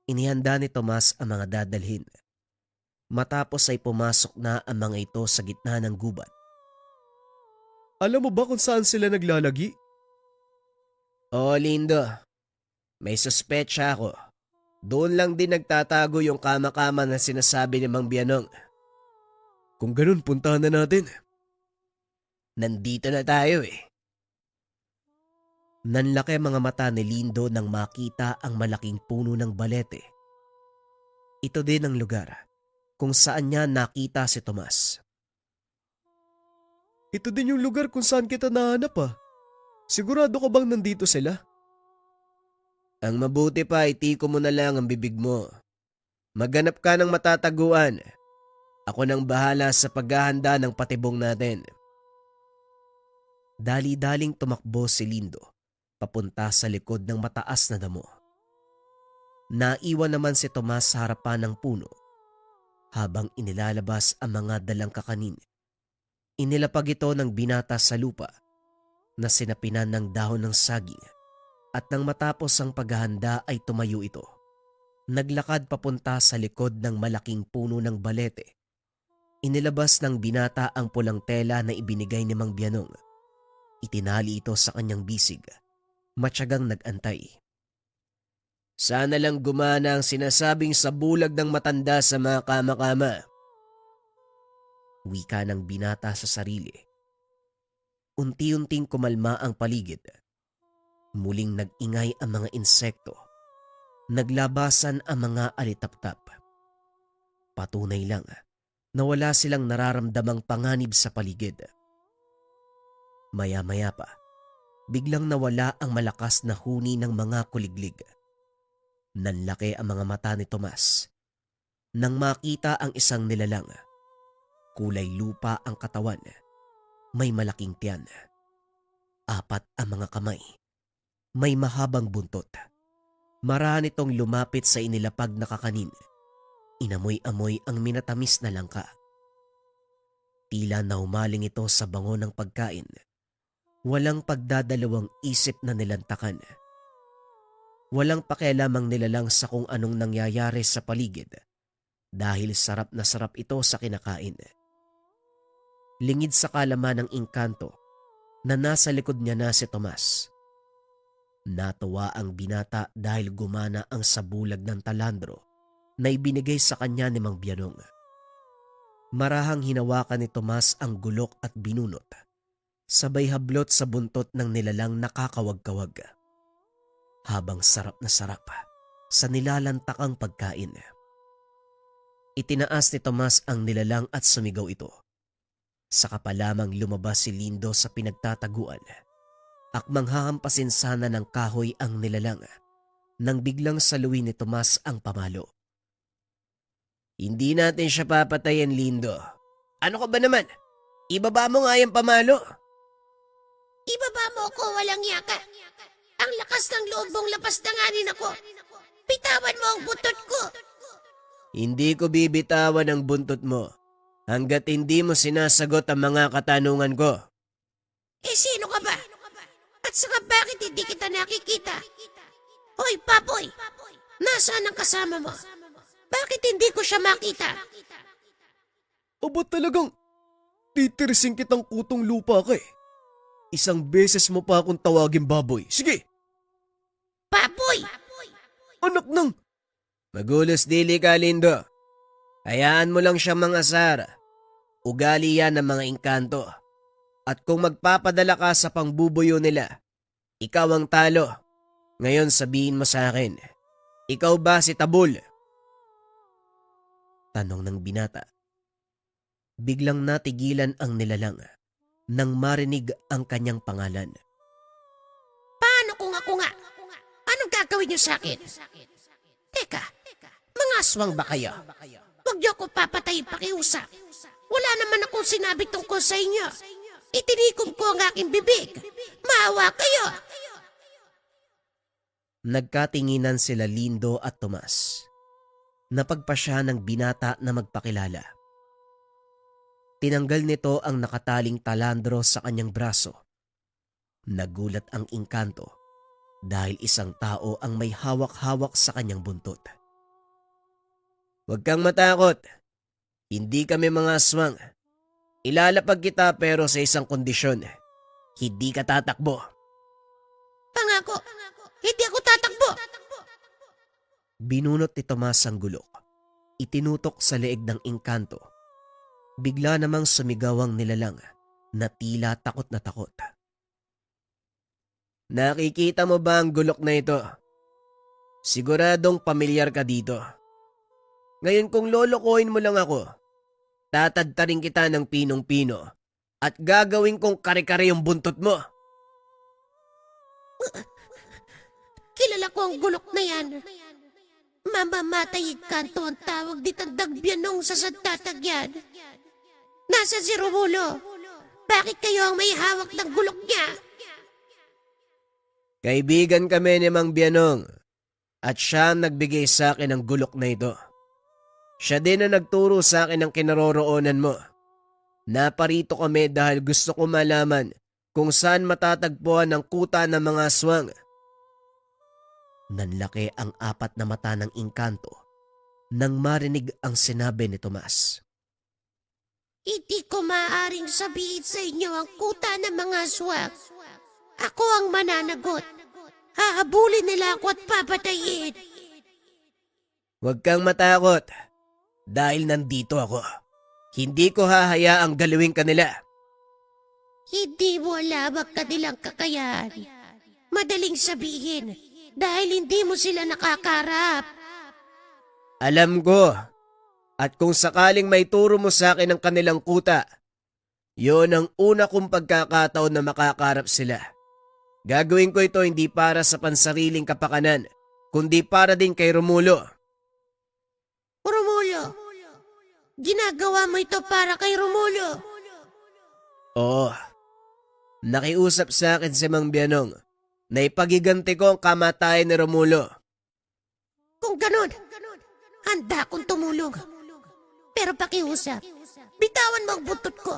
inihanda ni Tomas ang mga dadalhin. Matapos ay pumasok na ang mga ito sa gitna ng gubat. Alam mo ba kung saan sila naglalagi? Oo, Lindo. May suspetsya ako. Doon lang din nagtatago yung kama-kama na sinasabi ni Mang Bianong. Kung ganun, puntahan na natin. Nandito na tayo eh. Nanlaki ang mga mata ni Lindo nang makita ang malaking puno ng balete. Ito din ang lugar kung saan niya nakita si Tomas. Ito din yung lugar kung saan kita nahanap ah. Sigurado ka bang nandito sila? Ang mabuti pa, itiko mo na lang ang bibig mo. Maghanap ka ng matataguan. Ako nang bahala sa paghahanda ng patibong natin. Dali-daling tumakbo si Lindo papunta sa likod ng mataas na damo. Naiwan naman si Tomas sa harapan ng puno habang inilalabas ang mga dalang kakanin. Inilapag ito ng binata sa lupa na sinapinan ng dahon ng saging at nang matapos ang paghahanda ay tumayo ito. Naglakad papunta sa likod ng malaking puno ng balete. Inilabas ng binata ang pulang tela na ibinigay ni Mang Bianong. Itinali ito sa kanyang bisig. Matyagang nag-antay. Sana lang gumana ang sinasabing sa bulag ng matanda sa mga kama-kama. Wika ng binata sa sarili. Unti-unting kumalma ang paligid. Muling nag-ingay ang mga insekto. Naglabasan ang mga alitaptap. Patunay lang na wala silang nararamdamang panganib sa paligid. Maya-maya pa, biglang nawala ang malakas na huni ng mga kuliglig. Nanlaki ang mga mata ni Tomas nang makita ang isang nilalang. Kulay lupa ang katawan. May malaking tiyan. 4 ang mga kamay. May mahabang buntot. Marahan itong lumapit sa inilapag na kakanin. Inamoy-amoy ang minatamis na langka. Tila naumaling ito sa bango ng pagkain. Walang pagdadalawang isip na nilantakan. Walang pakialamang nilalang sa kung anong nangyayari sa paligid dahil sarap na sarap ito sa kinakain. Lingid sa kalaman ng engkanto na nasa likod niya na si Tomas. Natuwa ang binata dahil gumana ang sabulag ng talandro na ibinigay sa kanya ni Mang Bianong. Marahang hinawakan ni Tomas ang gulok at binunot, sabay hablot sa buntot ng nilalang nakakawag-kawag. Habang sarap na sarap sa nilalantakang pagkain. Itinaas ni Tomas ang nilalang at sumigaw ito. Saka pa lamang lumabas si Lindo sa pinagtataguan. Akmang hahampasin sana ng kahoy ang nilalang nang biglang saluin ni Tomas ang pamalo. Hindi natin siya papatayin, Lindo. Ano ka ba naman? Ibaba mo nga yung pamalo. Ibaba mo ako, walang yaka. Ang lakas ng loob mong lapas na nganin ako. Bitawan mo ang butot ko. Hindi ko bibitawan ang buntot mo hanggat hindi mo sinasagot ang mga katanungan ko. Eh sino ka ba? At saka bakit hindi kita nakikita? Hoy, Papoy! Nasaan ang kasama mo? Bakit hindi ko siya makita? Aba talagang titirisin kitang kutong lupa ka eh. Isang beses mo pa akong tawagin baboy. Sige, Papoy! anak ng... Magulos dili ka, Lindo. Hayaan mo lang siyang mangasar. Ugali yan ng mga engkanto. At kung magpapadala ka sa pangbubuyo nila, ikaw ang talo. Ngayon sabihin mo sa akin, ikaw ba si Tabul? Tanong ng binata. Biglang natigilan ang nilalang nang marinig ang kanyang pangalan. Paano kung ako nga? Anong gagawin niyo sa akin? Teka, mga aswang ba kayo? Huwag niyo ako papatayin pakiusap. Wala naman akong sinabi tungkol sa inyo. Itinikom ko ang aking bibig. Maawa kayo. Nagkatinginan sila Lindo at Tomas. Napagpasya ng binata na magpakilala. Tinanggal nito ang nakataling talandro sa kanyang braso. Nagulat ang engkanto dahil isang tao ang may hawak-hawak sa kanyang buntot. Huwag kang matakot. Hindi kami mga aswang. Ilalapag kita pero sa isang kondisyon. Hindi ka tatakbo. Pangako, hindi ako tatakbo. Binunot ni Tomas ang gulok. Itinutok sa leeg ng engkanto. Bigla namang sumigaw ang nilalang na tila takot na takot. Nakikita mo ba ang gulok na ito? Siguradong pamilyar ka dito. Ngayon kung lolokohin mo lang ako, tatadtarin kita ng pinong-pino at gagawin kong kare-kare yung buntot mo. Kilala ko ang gulok na yan. Mamamatay kanto ang tawag ni Tandang Bianong sa Santatagyan. Nasa si Romulo. Bakit kayo ang may hawak ng gulok niya? Kaibigan kami ni Mang Bianong at siya ang nagbigay sa akin ng gulok na ito. Siya din ang nagturo sa akin ng kinaroroonan mo. Naparito kami dahil gusto ko malaman kung saan matatagpuan ang kuta ng mga aswang. Nanlaki ang apat na mata ng engkanto nang marinig ang sinabi ni Tomas. Hindi ko maaaring sabihin sa inyo ang kuta ng mga aswang. Ako ang mananagot. Hahabulin nila ako at papatayin. Huwag kang matakot dahil nandito ako. Hindi ko hahayaang galawin kanila. Hindi mo alam ang kanilang kakayahan. Madaling sabihin dahil hindi mo sila nakakarap. Alam ko. At kung sakaling may turo mo sa akin ang kanilang kuta, yon ang una kong pagkakataon na makakarap sila. Gagawin ko ito hindi para sa pansariling kapakanan, kundi para din kay Romulo. Romulo, ginagawa mo ito para kay Romulo. Oo. Nakiusap sa akin si Mang Bianong na ipagiganti ko ang kamatayan ni Romulo. Kung ganon, handa akong tumulong. Pero pakiusap, bitawan mo ang buntot ko.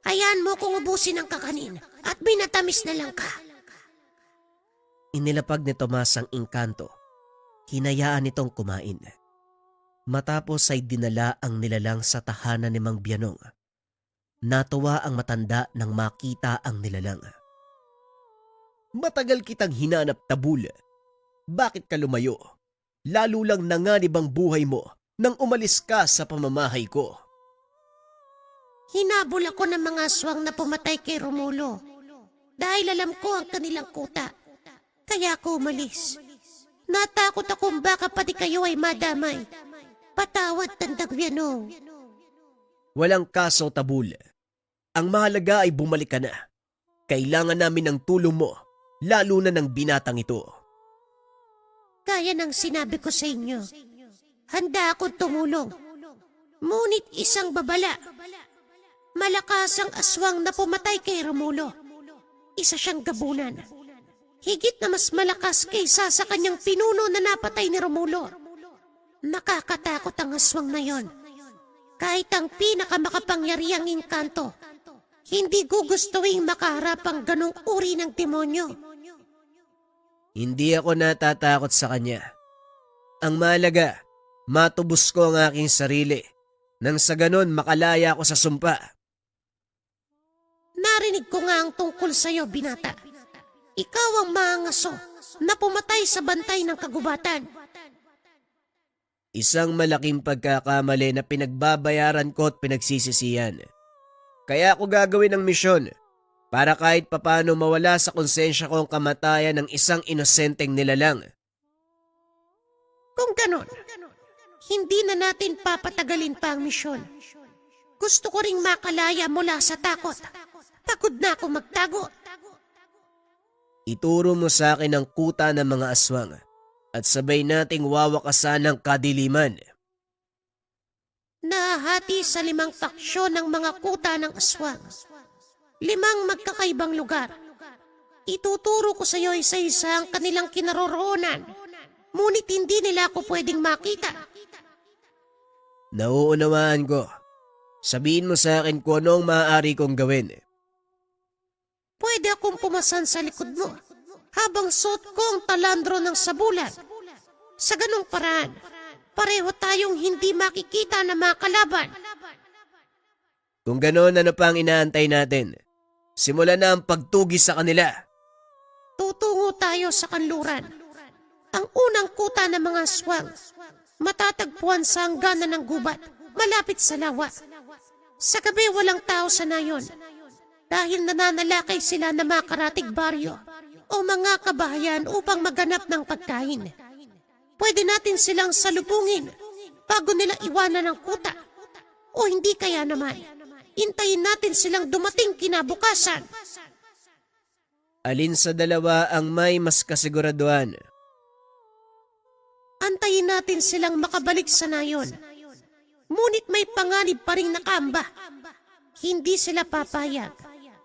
Hayaan mo kong ubusin ang kakanin at binatamis na lang ka. Inilapag ni Tomas ang engkanto. Hinayaan nitong kumain. Matapos ay dinala ang nilalang sa tahanan ni Mang Bianong. Natuwa ang matanda nang makita ang nilalang. Matagal kitang hinanap, Tabul. Bakit ka lumayo? Lalo lang nanganib ang buhay mo nang umalis ka sa pamamahay ko. Hinabol ako ng mga aswang na pumatay kay Romulo. Dahil alam ko ang kanilang kuta. Kaya ako umalis. Natakot akong baka pati kayo ay madamay. Patawad, Tandang Bianong. Walang kaso, Tabul. Ang mahalaga ay bumalik ka na. Kailangan namin ng tulong mo, lalo na ng binatang ito. Kaya ng sinabi ko sa inyo. Handa akong tumulong. Ngunit isang babala. Malakas ang aswang na pumatay kay Romulo. Isa siyang gabunan. Higit na mas malakas kaysa sa kanyang pinuno na napatay ni Romulo. Nakakatakot ang aswang na yon. Kahit ang pinakamakapangyarihang engkanto, hindi gugustuhin makaharap ang ganong uri ng demonyo. Hindi ako natatakot sa kanya. Ang mahalaga, matubos ko ang aking sarili. Nang sa ganon makalaya ako sa sumpa. Narinig ko nga ang tungkol sa'yo, binata. Ikaw ang maangaso na pumatay sa bantay ng kagubatan. Isang malaking pagkakamali na pinagbabayaran ko at pinagsisisihan. Kaya ako gagawin ang misyon para kahit papano mawala sa konsensya ko ang kamatayan ng isang inosenteng nilalang. Kung ganon, hindi na natin papatagalin pa ang misyon. Gusto ko ring makalaya mula sa takot. Pagod na akong magtago. Ituro mo sa akin ang kuta ng mga aswang at sabay nating wawakasan ng kadiliman. Nahahati sa 5 paksyon ng mga kuta ng aswang. 5 magkakaibang lugar. Ituturo ko sa iyo isa-isa ang kanilang kinaroroonan. Ngunit hindi nila ako pwedeng makita. Nauunawaan ko. Sabihin mo sa akin kung ano ang maaari kong gawin. Pwede akong pumasan sa likod mo habang suot ko ang talandro ng sabulan. Sa ganong paraan, pareho tayong hindi makikita na mga kalaban. Kung gano'n, ano pa ang inaantay natin? Simulan na ang pagtugi sa kanila. Tutungo tayo sa kanluran. Ang unang kuta ng mga aswang, matatagpuan sa hangganan ng gubat, malapit sa lawa. Sa gabi walang tao sa nayon, dahil nananalakay sila na mga karatig baryo o mga kabahayan upang maganap ng pagkain. Pwede natin silang salubungin bago nila iwanan ang kuta. O hindi kaya naman, hintayin natin silang dumating kinabukasan. Alin sa dalawa ang may mas kasiguraduhan? Antayin natin silang makabalik sa nayon. Ngunit may panganib pa ring nakamba. Hindi sila papayag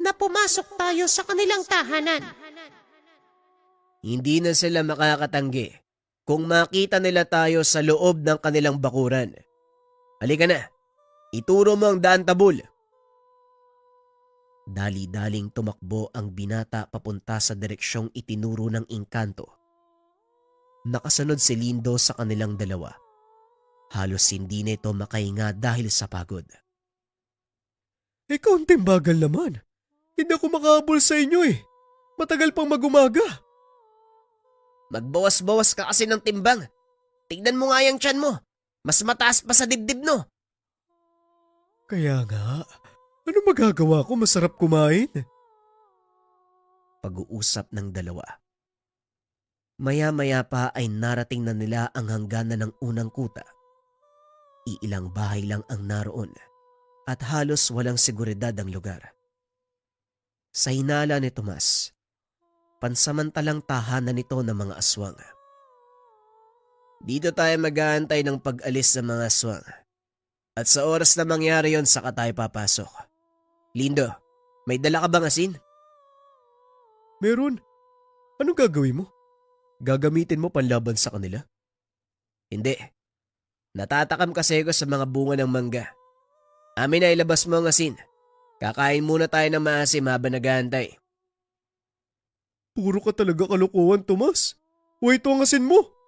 na pumasok tayo sa kanilang tahanan. Hindi na sila makakatanggi kung makita nila tayo sa loob ng kanilang bakuran. Halika na, ituro mo ang daan, Tabul. Dali-daling tumakbo ang binata papunta sa direksyong itinuro ng engkanto. Nakasunod si Lindo sa kanilang dalawa. Halos hindi nito makahinga dahil sa pagod. Kaunting bagal naman. Hindi ako makahabol sa inyo eh. Matagal pang magumaga. Magbawas-bawas ka kasi ng timbang. Tignan mo nga yung tiyan mo. Mas mataas pa sa dibdib no. Kaya nga, ano magagawa ko? Masarap kumain. Pag-uusap ng dalawa. Maya-maya pa ay narating na nila ang hangganan ng unang kuta. Iilang bahay lang ang naroon at halos walang seguridad ang lugar. Sa hinala ni Tomas, pansamantalang tahanan nito ng mga aswang. Dito tayo mag-aantay ng pag-alis ng mga aswang. At sa oras na mangyari yon, saka tayo papasok. Lindo, may dala ka bang asin? Meron. Anong gagawin mo? Gagamitin mo panlaban sa kanila? Hindi. Natatakam kasi ako sa mga bunga ng mangga. Amin na ilabas mo ang asin. Kakain muna tayo ng maasim habang naghahantay. Puro ka talaga kalokohan, Tomas. O ito ang asin mo.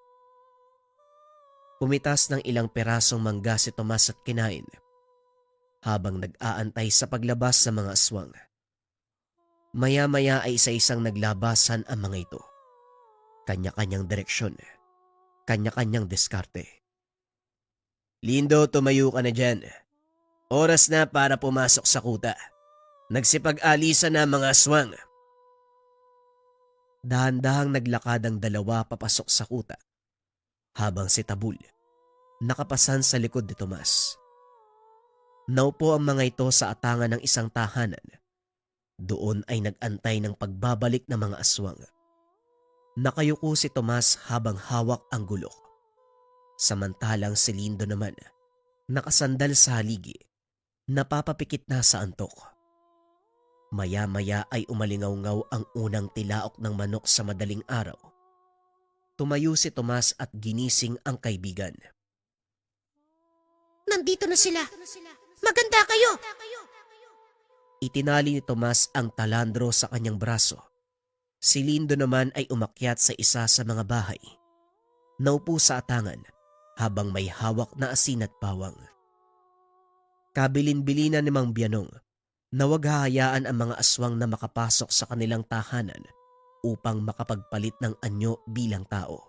Pumitas ng ilang perasong mangga si Tomas at kinain habang nag-aantay sa paglabas sa mga aswang. Maya-maya ay isa-isang naglabasan ang mga ito. Kanya-kanyang direksyon, kanya-kanyang diskarte. Lindo, tumayo ka na dyan. Oras na para pumasok sa kuta. Nagsipag-alisan na mga aswang. Dahan-dahang naglakad ang dalawa papasok sa kuta, habang si Tabul nakapasan sa likod ni Tomas. Naupo ang mga ito sa atangan ng isang tahanan. Doon ay nag-antay ng pagbabalik ng mga aswang. Nakayuko si Tomas habang hawak ang gulok. Samantalang si Lindo naman, nakasandal sa haligi, napapapikit na sa antok. Maya-maya ay umalingaw-ngaw ang unang tilaok ng manok sa madaling araw. Tumayo si Tomas at ginising ang kaibigan. Nandito na sila. Maganda kayo. Itinali ni Tomas ang talandro sa kanyang braso. Si Lindo naman ay umakyat sa isa sa mga bahay. Naupo sa atangan habang may hawak na asin at bawang. Kabilin-bilinan ni Mang Bianong na wag hahayaan ang mga aswang na makapasok sa kanilang tahanan upang makapagpalit ng anyo bilang tao.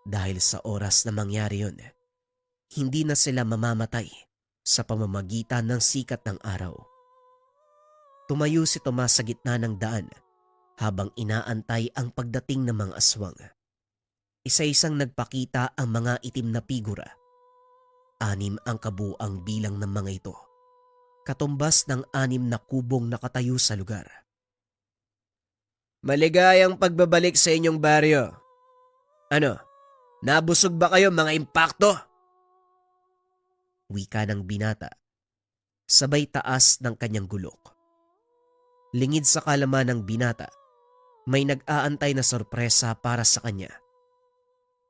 Dahil sa oras na mangyari yun, hindi na sila mamamatay sa pamamagitan ng sikat ng araw. Tumayo si Tomas sa gitna ng daan habang inaantay ang pagdating ng mga aswang. Isa-isang nagpakita ang mga itim na figura. 6 ang kabuang bilang ng mga ito, katumbas ng 6 na kubong nakatayo sa lugar. Maligayang pagbabalik sa inyong baryo. Ano, nabusog ba kayo mga impakto? Wika ng binata, sabay taas ng kanyang gulok. Lingid sa kalaman ng binata, may nag-aantay na sorpresa para sa kanya.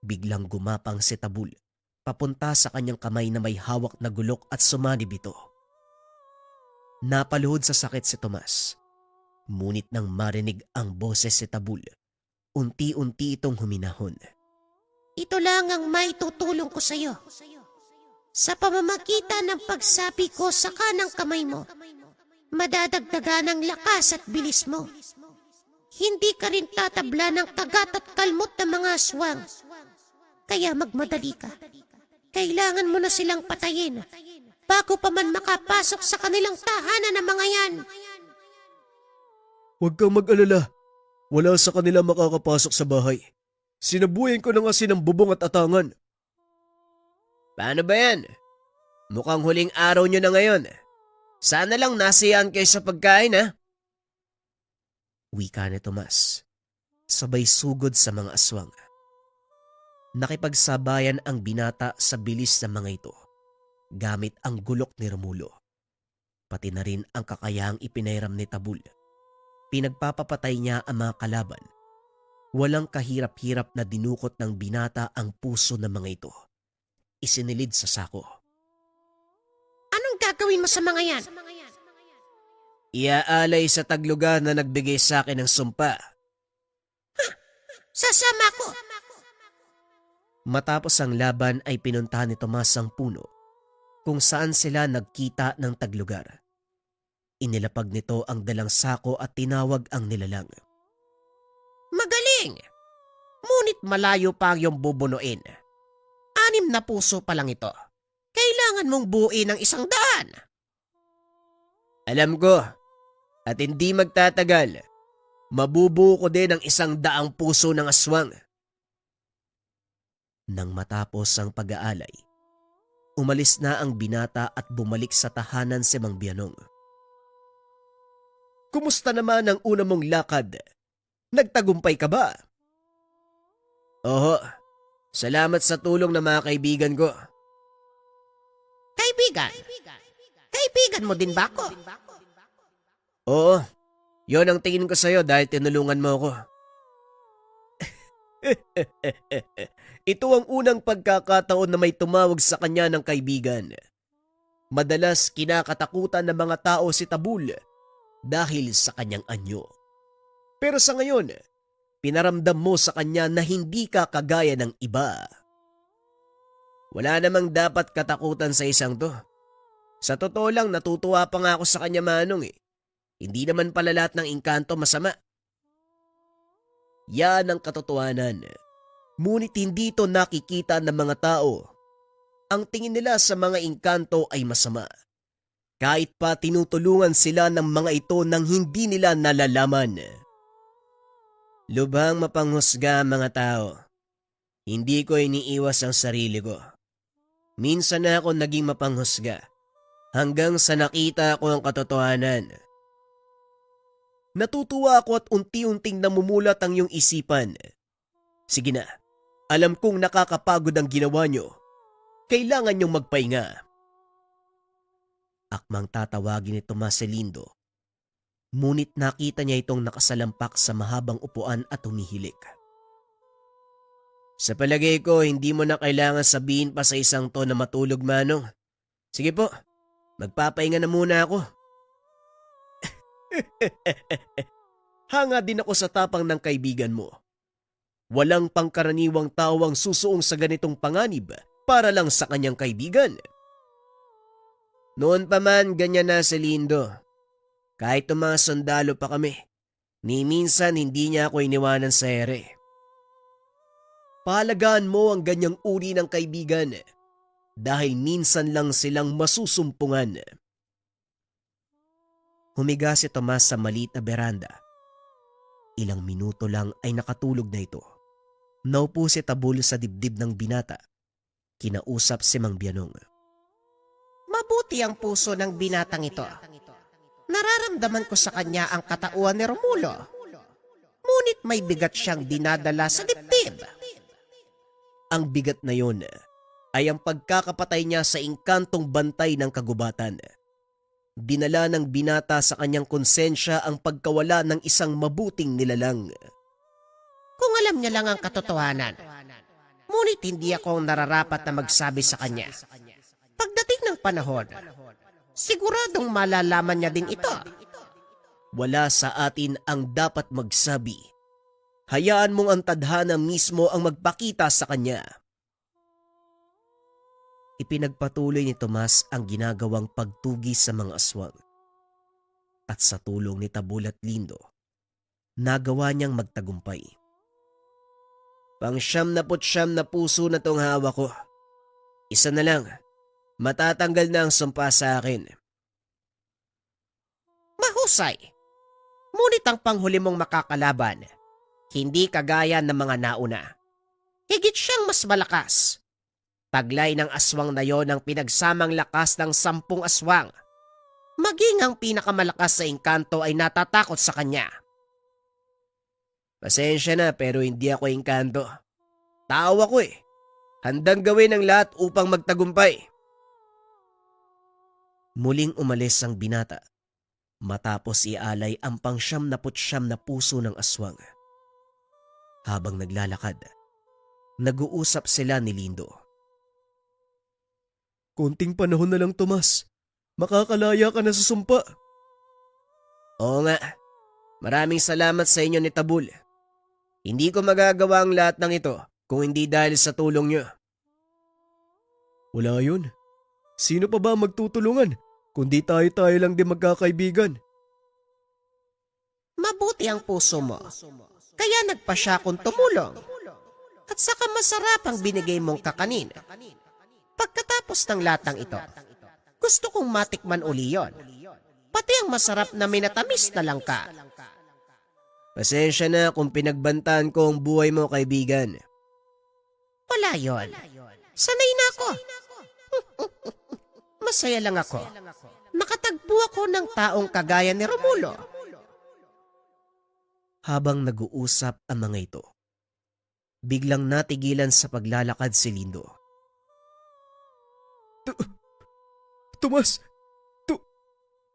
Biglang gumapang si Tabul, papunta sa kanyang kamay na may hawak na gulok at sumanib ito. Napaluhod sa sakit si Tomas. Ngunit nang marinig ang boses si Tabul, unti-unti itong huminahon. Ito lang ang maitutulong ko sa iyo. Sa pamamagitan ng pagsabi ko sa kanang kamay mo, madadagdagan ang lakas at bilis mo. Hindi ka rin tatabla ng kagat at kalmot ng mga aswang. Kaya magmadali ka. Kailangan mo na silang patayin bago pa man makapasok sa kanilang tahanan ng mga yan. Huwag kang mag-alala. Wala sa kanila makakapasok sa bahay. Sinabuhin ko na nga ng bubong at atangan. Paano ba yan? Mukhang huling araw nyo na ngayon. Sana lang nasiyaan kayo sa pagkain, ha? Wika ni Tomas, sabay sugod sa mga aswang. Nakipagsabayan ang binata sa bilis ng mga ito, gamit ang gulok ni Romulo. Pati na rin ang kakayahang ipinairam ni Tabul. Pinagpapapatay niya ang mga kalaban. Walang kahirap-hirap na dinukot ng binata ang puso ng mga ito. Isinilid sa sako. Anong gagawin mo sa mga yan? Iaalay sa taglugar na nagbigay sa akin ng sumpa. Sasama ko. Matapos ang laban ay pinuntahan ni Tomas ang puno kung saan sila nagkita ng taglugar. Inilapag nito ang dalang sako at tinawag ang nilalang. Magaling! Ngunit malayo pa ang iyong bubunuin. 6 na puso pa lang ito. Kailangan mong buuin ng 100. Alam ko, at hindi magtatagal, mabubuo ko din ang 100 puso ng aswang. Nang matapos ang pag-aalay, umalis na ang binata at bumalik sa tahanan si Mang Bianong. Kumusta naman ang una mong lakad? Nagtagumpay ka ba? Oho, salamat sa tulong ng mga kaibigan ko. Kaibigan? Kaibigan mo din ba ako? Oo, yon ang tingin ko sa'yo dahil tinulungan mo ako. Ito ang unang pagkakataon na may tumawag sa kanya ng kaibigan. Madalas kinakatakutan ng mga tao si Tabul dahil sa kanyang anyo. Pero sa ngayon, pinaramdam mo sa kanya na hindi ka kagaya ng iba. Wala namang dapat katakutan sa isang to. Sa totoo lang, natutuwa pa nga ako sa kanya, Manong eh. Hindi naman pala lahat ng engkanto masama. Yan ang katotohanan. Ngunit hindi ito nakikita ng mga tao. Ang tingin nila sa mga engkanto ay masama. Kahit pa tinutulungan sila ng mga ito nang hindi nila nalalaman. Lubhang mapanghusga ang mga tao. Hindi ko iniiwas ang sarili ko. Minsan na ako naging mapanghusga hanggang sa nakita ko ang katotohanan. Natutuwa ako at unti-unting namumulat ang iyong isipan. Sige na, alam kong nakakapagod ang ginawa niyo. Kailangan niyong magpahinga. Akmang tatawagin ni Tomas si Lindo. Ngunit nakita niya itong nakasalampak sa mahabang upuan at humihilik. Sa palagay ko, hindi mo na kailangan sabihin pa sa isang to na matulog, Manong. Sige po, magpapahinga na muna ako. Hanga din ako sa tapang ng kaibigan mo. Walang pangkaraniwang tao ang susuong sa ganitong panganib para lang sa kanyang kaibigan. Noon pa man ganyan na si Lindo. Kahit ng mga sundalo pa kami, ni minsan hindi niya ako iniwanan sa ere. Pahalagaan mo ang ganyang uri ng kaibigan dahil minsan lang silang masusumpungan. Humiga si Tomas sa maliit na beranda. Ilang minuto lang ay nakatulog na ito. Naupo si Tabul sa dibdib ng binata. Kinausap si Mang Bianong. Mabuti ang puso ng binatang ito. Nararamdaman ko sa kanya ang katauhan ni Romulo. Ngunit may bigat siyang dinadala sa dibdib. Ang bigat na yon ay ang pagkakapatay niya sa engkantong bantay ng kagubatan. Dinala ng binata sa kanyang konsensya ang pagkawala ng isang mabuting nilalang. Kung alam niya lang ang katotohanan, ngunit hindi ako nararapat na magsabi sa kanya. Pagdating ng panahon, siguradong malalaman niya din ito. Wala sa atin ang dapat magsabi. Hayaan mong ang tadhana mismo ang magpakita sa kanya. Ipinagpatuloy ni Tomas ang ginagawang pagtugi sa mga aswang. At sa tulong ni Tabul at Lindo, nagawa niyang magtagumpay. Pang-siyam na puso na tong hawak ko. Isa na lang, matatanggal na ang sumpa sa akin. Mahusay. Ngunit ang panghuli mong makakalaban, hindi kagaya ng mga nauna. Higit siyang mas malakas. Taglay ng aswang na yon ang pinagsamang lakas ng 10 aswang. Maging ang pinakamalakas sa engkanto ay natatakot sa kanya. Pasensya na pero hindi ako engkanto. Tao ako eh. Handang gawin ang lahat upang magtagumpay. Muling umalis ang binata. Matapos ialay ang pang-siyam na puso ng aswang. Habang naglalakad, nag-uusap sila ni Lindo. Konting panahon na lang, Tomas. Makakalaya ka na sa sumpa. Oo nga. Maraming salamat sa inyo ni Tabul. Hindi ko magagawa ang lahat ng ito kung hindi dahil sa tulong niyo. Wala yun. Sino pa ba magtutulungan kundi tayo-tayo lang din magkakaibigan? Mabuti ang puso mo. Kaya nagpa siya kung tumulong. At saka masarap ang binigay mong kakanin. Pagkatapos ng lahat ng ito, gusto kong matikman uli yon. Pati ang masarap na minatamis na langka. Pasensya na kung pinagbantaan ko ang buhay mo, kaibigan. Wala yon. Sanay na ako. Masaya lang ako. Nakatagpo ako ng taong kagaya ni Romulo. Habang nag-uusap ang mga ito, biglang natigilan sa paglalakad si Lindo. Tomas!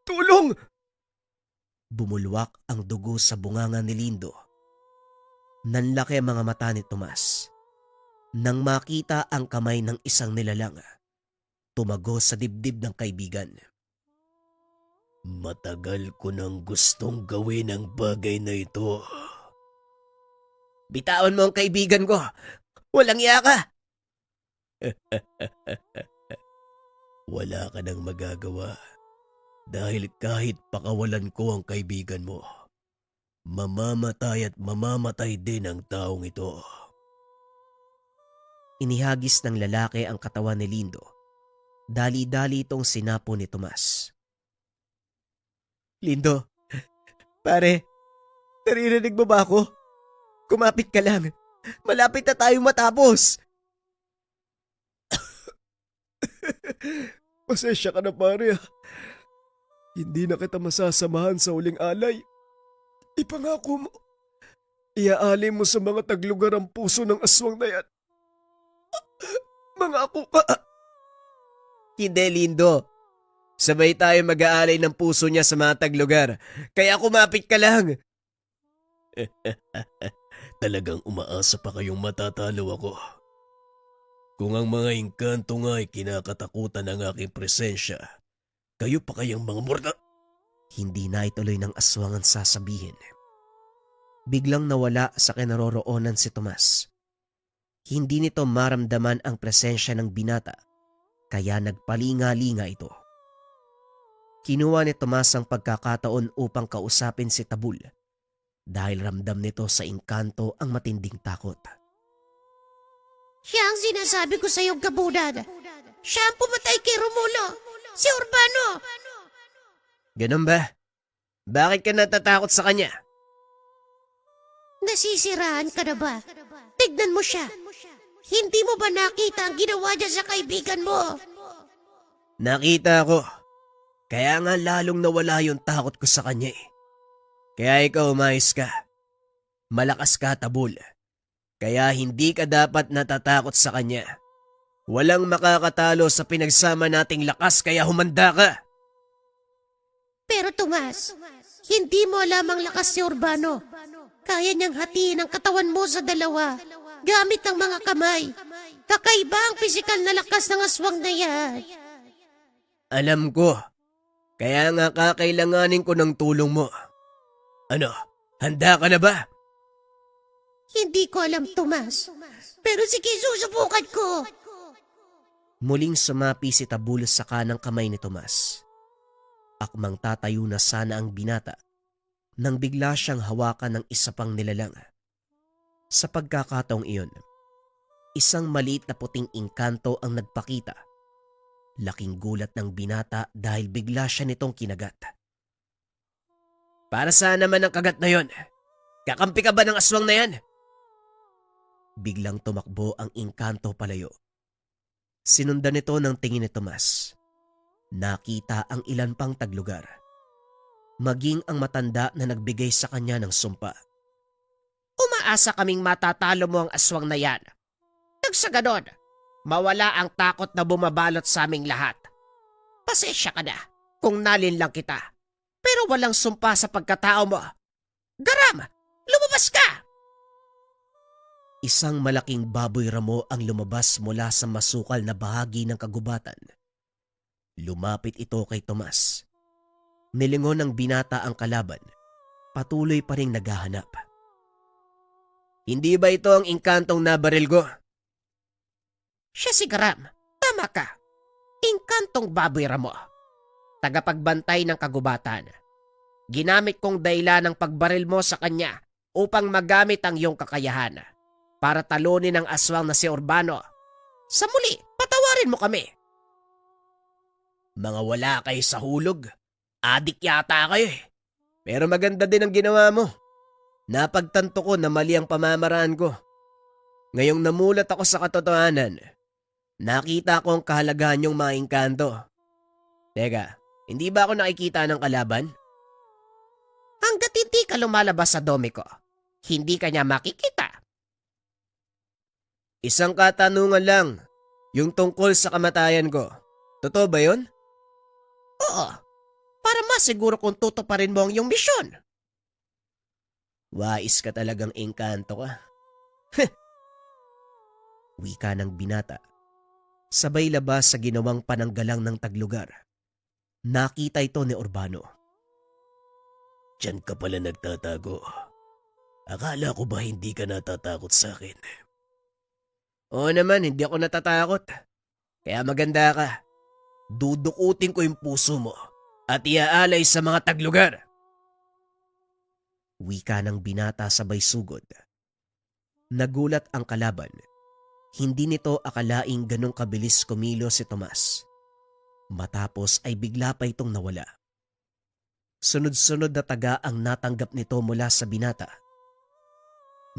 Tulong! Bumulwak ang dugo sa bunganga ni Lindo. Nanlaki ang mga mata ni Tomas. Nang makita ang kamay ng isang nilalang, tumago sa dibdib ng kaibigan. Matagal ko nang gustong gawin ang bagay na ito. Bitawan mo ang kaibigan ko! Walang iya ka! Wala ka nang magagawa dahil kahit pakawalan ko ang kaibigan mo, mamamatay at mamamatay din ang taong ito. Inihagis ng lalaki ang katawan ni Lindo. Dali-dali itong sinapo ni Tomas. Lindo, pare, naririnig mo ba ako? Kumapit ka lang. Malapit na tayong matapos. Pasensya ka na pare. Hindi na kita masasamahan sa uling alay. Ipangako mo, iaali mo sa mga taglugar ang puso ng aswang na yan. Mga ako ka. Hindi, Lindo. Sabay tayo mag-aalay ng puso niya sa mga taglugar. Kaya kumapit ka lang. Talagang umaasa pa kayong matatalo ako. Kung ang mga engkanto nga ay kinakatakutan ng aking presensya, kayo pa kayang mga mortal? Hindi na ituloy ng aswang ang sasabihin. Biglang nawala sa kinaroroonan si Tomas. Hindi nito maramdaman ang presensya ng binata, kaya nagpalinga-linga ito. Kinuha ni Tomas ang pagkakataon upang kausapin si Tabul dahil ramdam nito sa engkanto ang matinding takot. Siya ang sinasabi ko sa iyong kabudad. Siya ang pumatay kay Romulo. Si Urbano. Ganun ba? Bakit ka natatakot sa kanya? Nasisiraan ka na ba? Tignan mo siya. Hindi mo ba nakita ang ginawa niya sa kaibigan mo? Nakita ko. Kaya nga lalong nawala yung takot ko sa kanya eh. Kaya ikaw umayos ka. Malakas ka, Tabul. Kaya hindi ka dapat natatakot sa kanya. Walang makakatalo sa pinagsama nating lakas kaya humanda ka. Pero Tomas, hindi mo alam ang lakas ni Urbano. Kaya niyang hatiin ang katawan mo sa dalawa gamit ang mga kamay. Kakaiba ang pisikal na lakas ng aswang na yan. Alam ko. Kaya nga kakailanganin ko ng tulong mo. Ano, handa ka na ba? Hindi ko alam, Tomas. Pero sige, susubukan ko. Muling sumapi si Tabul sa kanang kamay ni Tomas. Akmang tatayo na sana ang binata nang bigla siyang hawakan ng isa pang nilalang. Sa pagkakataong iyon, isang maliit na puting engkanto ang nagpakita. Laking gulat ng binata dahil bigla siya nitong kinagat. Para saan naman ang kagat na yon? Kakampi ka ba ng aswang na yan? Biglang tumakbo ang engkanto palayo. Sinundan nito ng tingin ni Tomas. Nakita ang ilan pang taglugar. Maging ang matanda na nagbigay sa kanya ng sumpa. Umaasa kaming matatalo mo ang aswang na yan. Nang sa ganon, mawala ang takot na bumabalot sa aming lahat. Pasensya ka na kung nalin lang kita. Pero walang sumpa sa pagkatao mo. Garam! Lumabas ka! Isang malaking baboy ramo ang lumabas mula sa masukal na bahagi ng kagubatan. Lumapit ito kay Tomas. Nilingon ng binata ang kalaban. Patuloy pa ring naghahanap. Hindi ba ito ang engkantong nabaril ko? Siya si Garam. Tama ka. Engkantong baboy ramo. Tagapagbantay ng kagubatan. Ginamit kong dahilan ng pagbaril mo sa kanya upang magamit ang iyong kakayahan para talunin ang aswang na si Urbano. Sa muli, patawarin mo kami. Mga wala kayo sa hulog. Adik yata kayo eh. Pero maganda din ang ginawa mo. Napagtanto ko na mali ang pamamaraan ko. Ngayong namulat ako sa katotohanan, nakita ko ang kahalagahan yung mga engkanto. Teka, hindi ba ako nakikita ng kalaban? Hanggat hindi ka lumalabas sa dome ko, hindi ka niya makikita. Isang katanungan lang, yung tungkol sa kamatayan ko. Totoo ba yun? Oo, para masiguro kung tutuparin mo ang iyong misyon. Wais ka talagang engkanto ka. Wika ng binata. Sabay labas sa ginawang pananggalang ng taglugar. Nakita ito ni Urbano. Diyan ka pala nagtatago. Akala ko ba hindi ka natatakot sa akin? Oo naman, hindi ako natatakot. Kaya maganda ka. Dudukutin ko yung puso mo at iaalay sa mga taglugar. Wika ng binata sabay sugod. Nagulat ang kalaban. Hindi nito akalaing ganong kabilis kumilos si Tomas. Matapos ay bigla pa itong nawala. Sunod-sunod na taga ang natanggap nito mula sa binata.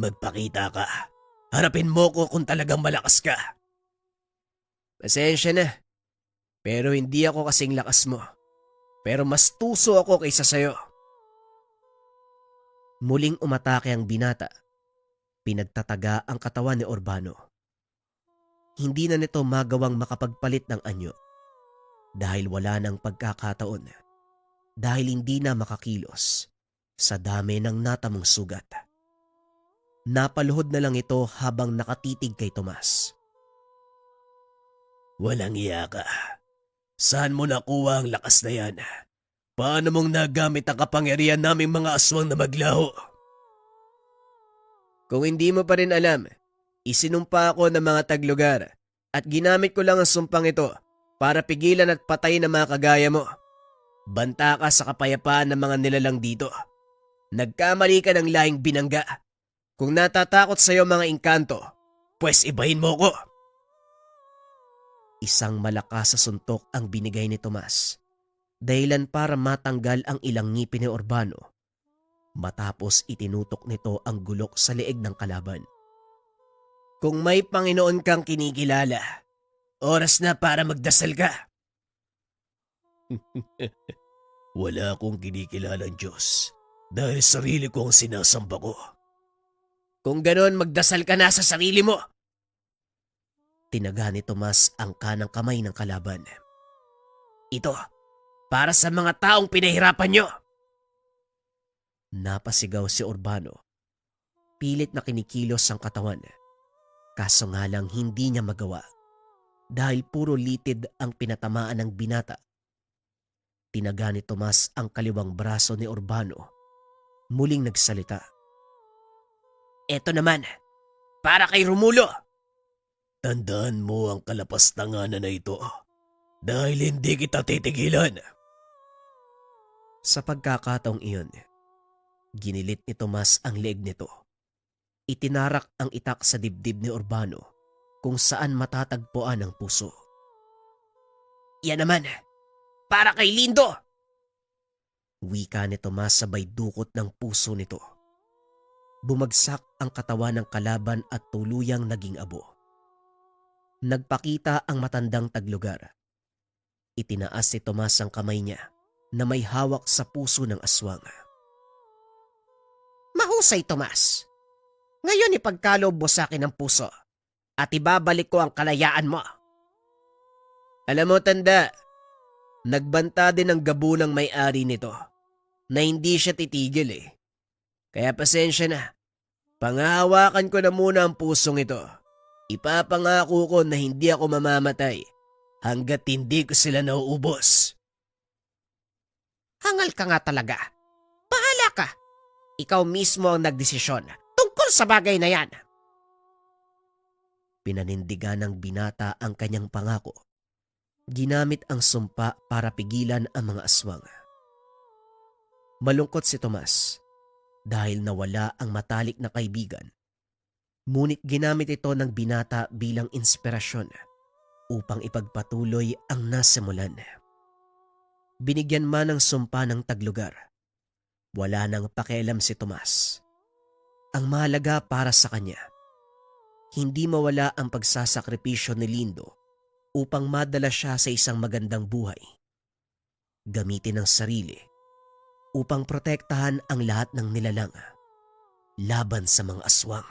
Magpakita ka. Harapin mo ko kung talagang malakas ka. Pasensya na. Pero hindi ako kasing lakas mo. Pero mas tuso ako kaysa sayo. Muling umatake ang binata. Pinagtataga ang katawan ni Urbano. Hindi na nito magawang makapagpalit ng anyo. Dahil wala ng pagkakataon. Dahil hindi na makakilos sa dami ng natamong sugat. Napaluhod na lang ito habang nakatitig kay Tomas. Walang iya ka. Saan mo nakuha ang lakas na yan? Paano mong nagamit ang kapangyarihan naming mga aswang na maglaho? Kung hindi mo pa rin alam, isinumpa ako ng mga taglugar at ginamit ko lang ang sumpang ito para pigilan at patayin ang mga kagaya mo. Banta ka sa kapayapaan ng mga nilalang dito. Nagkamali ka ng lahing binangga. Kung natatakot sa'yo mga engkanto, pues ibahin mo ko. Isang malakas sa suntok ang binigay ni Tomas. Dahilan para matanggal ang ilang ngipin ni Urbano. Matapos itinutok nito ang gulok sa leeg ng kalaban. Kung may Panginoon kang kinikilala, oras na para magdasal ka. Wala akong kinikilalang Diyos dahil sarili ko ang sinasamba ko. Kung ganon, magdasal ka na sa sarili mo. Tinaga ni Tomas ang kanang kamay ng kalaban. Ito, para sa mga taong pinahirapan nyo. Napasigaw si Urbano. Pilit na kinikilos ang katawan. Kaso nga lang hindi niya magawa. Dahil puro litid ang pinatamaan ng binata. Tinaga ni Tomas ang kaliwang braso ni Urbano. Muling nagsalita. Eto naman, para kay Romulo. Tandaan mo ang kalapastanganan na ito dahil hindi kita titigilan. Sa pagkakataong iyon, ginilit ni Tomas ang leeg nito. Itinarak ang itak sa dibdib ni Urbano kung saan matatagpuan ang puso. Yan naman, para kay Lindo! Wika ni Tomas sabay dukot ng puso nito. Bumagsak ang katawan ng kalaban at tuluyang naging abo. Nagpakita ang matandang taglugar. Itinaas si Tomas ang kamay niya na may hawak sa puso ng aswang. Mahusay, Tomas. Ngayon ipagkaloob mo sa akin ang puso at ibabalik ko ang kalayaan mo. Alam mo, tanda, nagbanta din ang gabunang may-ari nito na hindi siya titigil eh. Kaya pasensya na, pangahawakan ko na muna ang pusong ito. Ipapangako ko na hindi ako mamamatay hanggat hindi ko sila nauubos. Hangal ka nga talaga. Bahala ka. Ikaw mismo ang nagdesisyon tungkol sa bagay na yan. Pinanindigan ng binata ang kanyang pangako. Ginamit ang sumpa para pigilan ang mga aswang. Malungkot si Tomas dahil nawala ang matalik na kaibigan. Ngunit ginamit ito ng binata bilang inspirasyon upang ipagpatuloy ang nasimulan. Binigyan man ng sumpa ng taglugar. Wala nang pakialam si Tomas. Ang mahalaga para sa kanya, hindi mawala ang pagsasakripisyo ni Lindo upang madala siya sa isang magandang buhay. Gamitin ang sarili upang protektahan ang lahat ng nilalang laban sa mga aswang.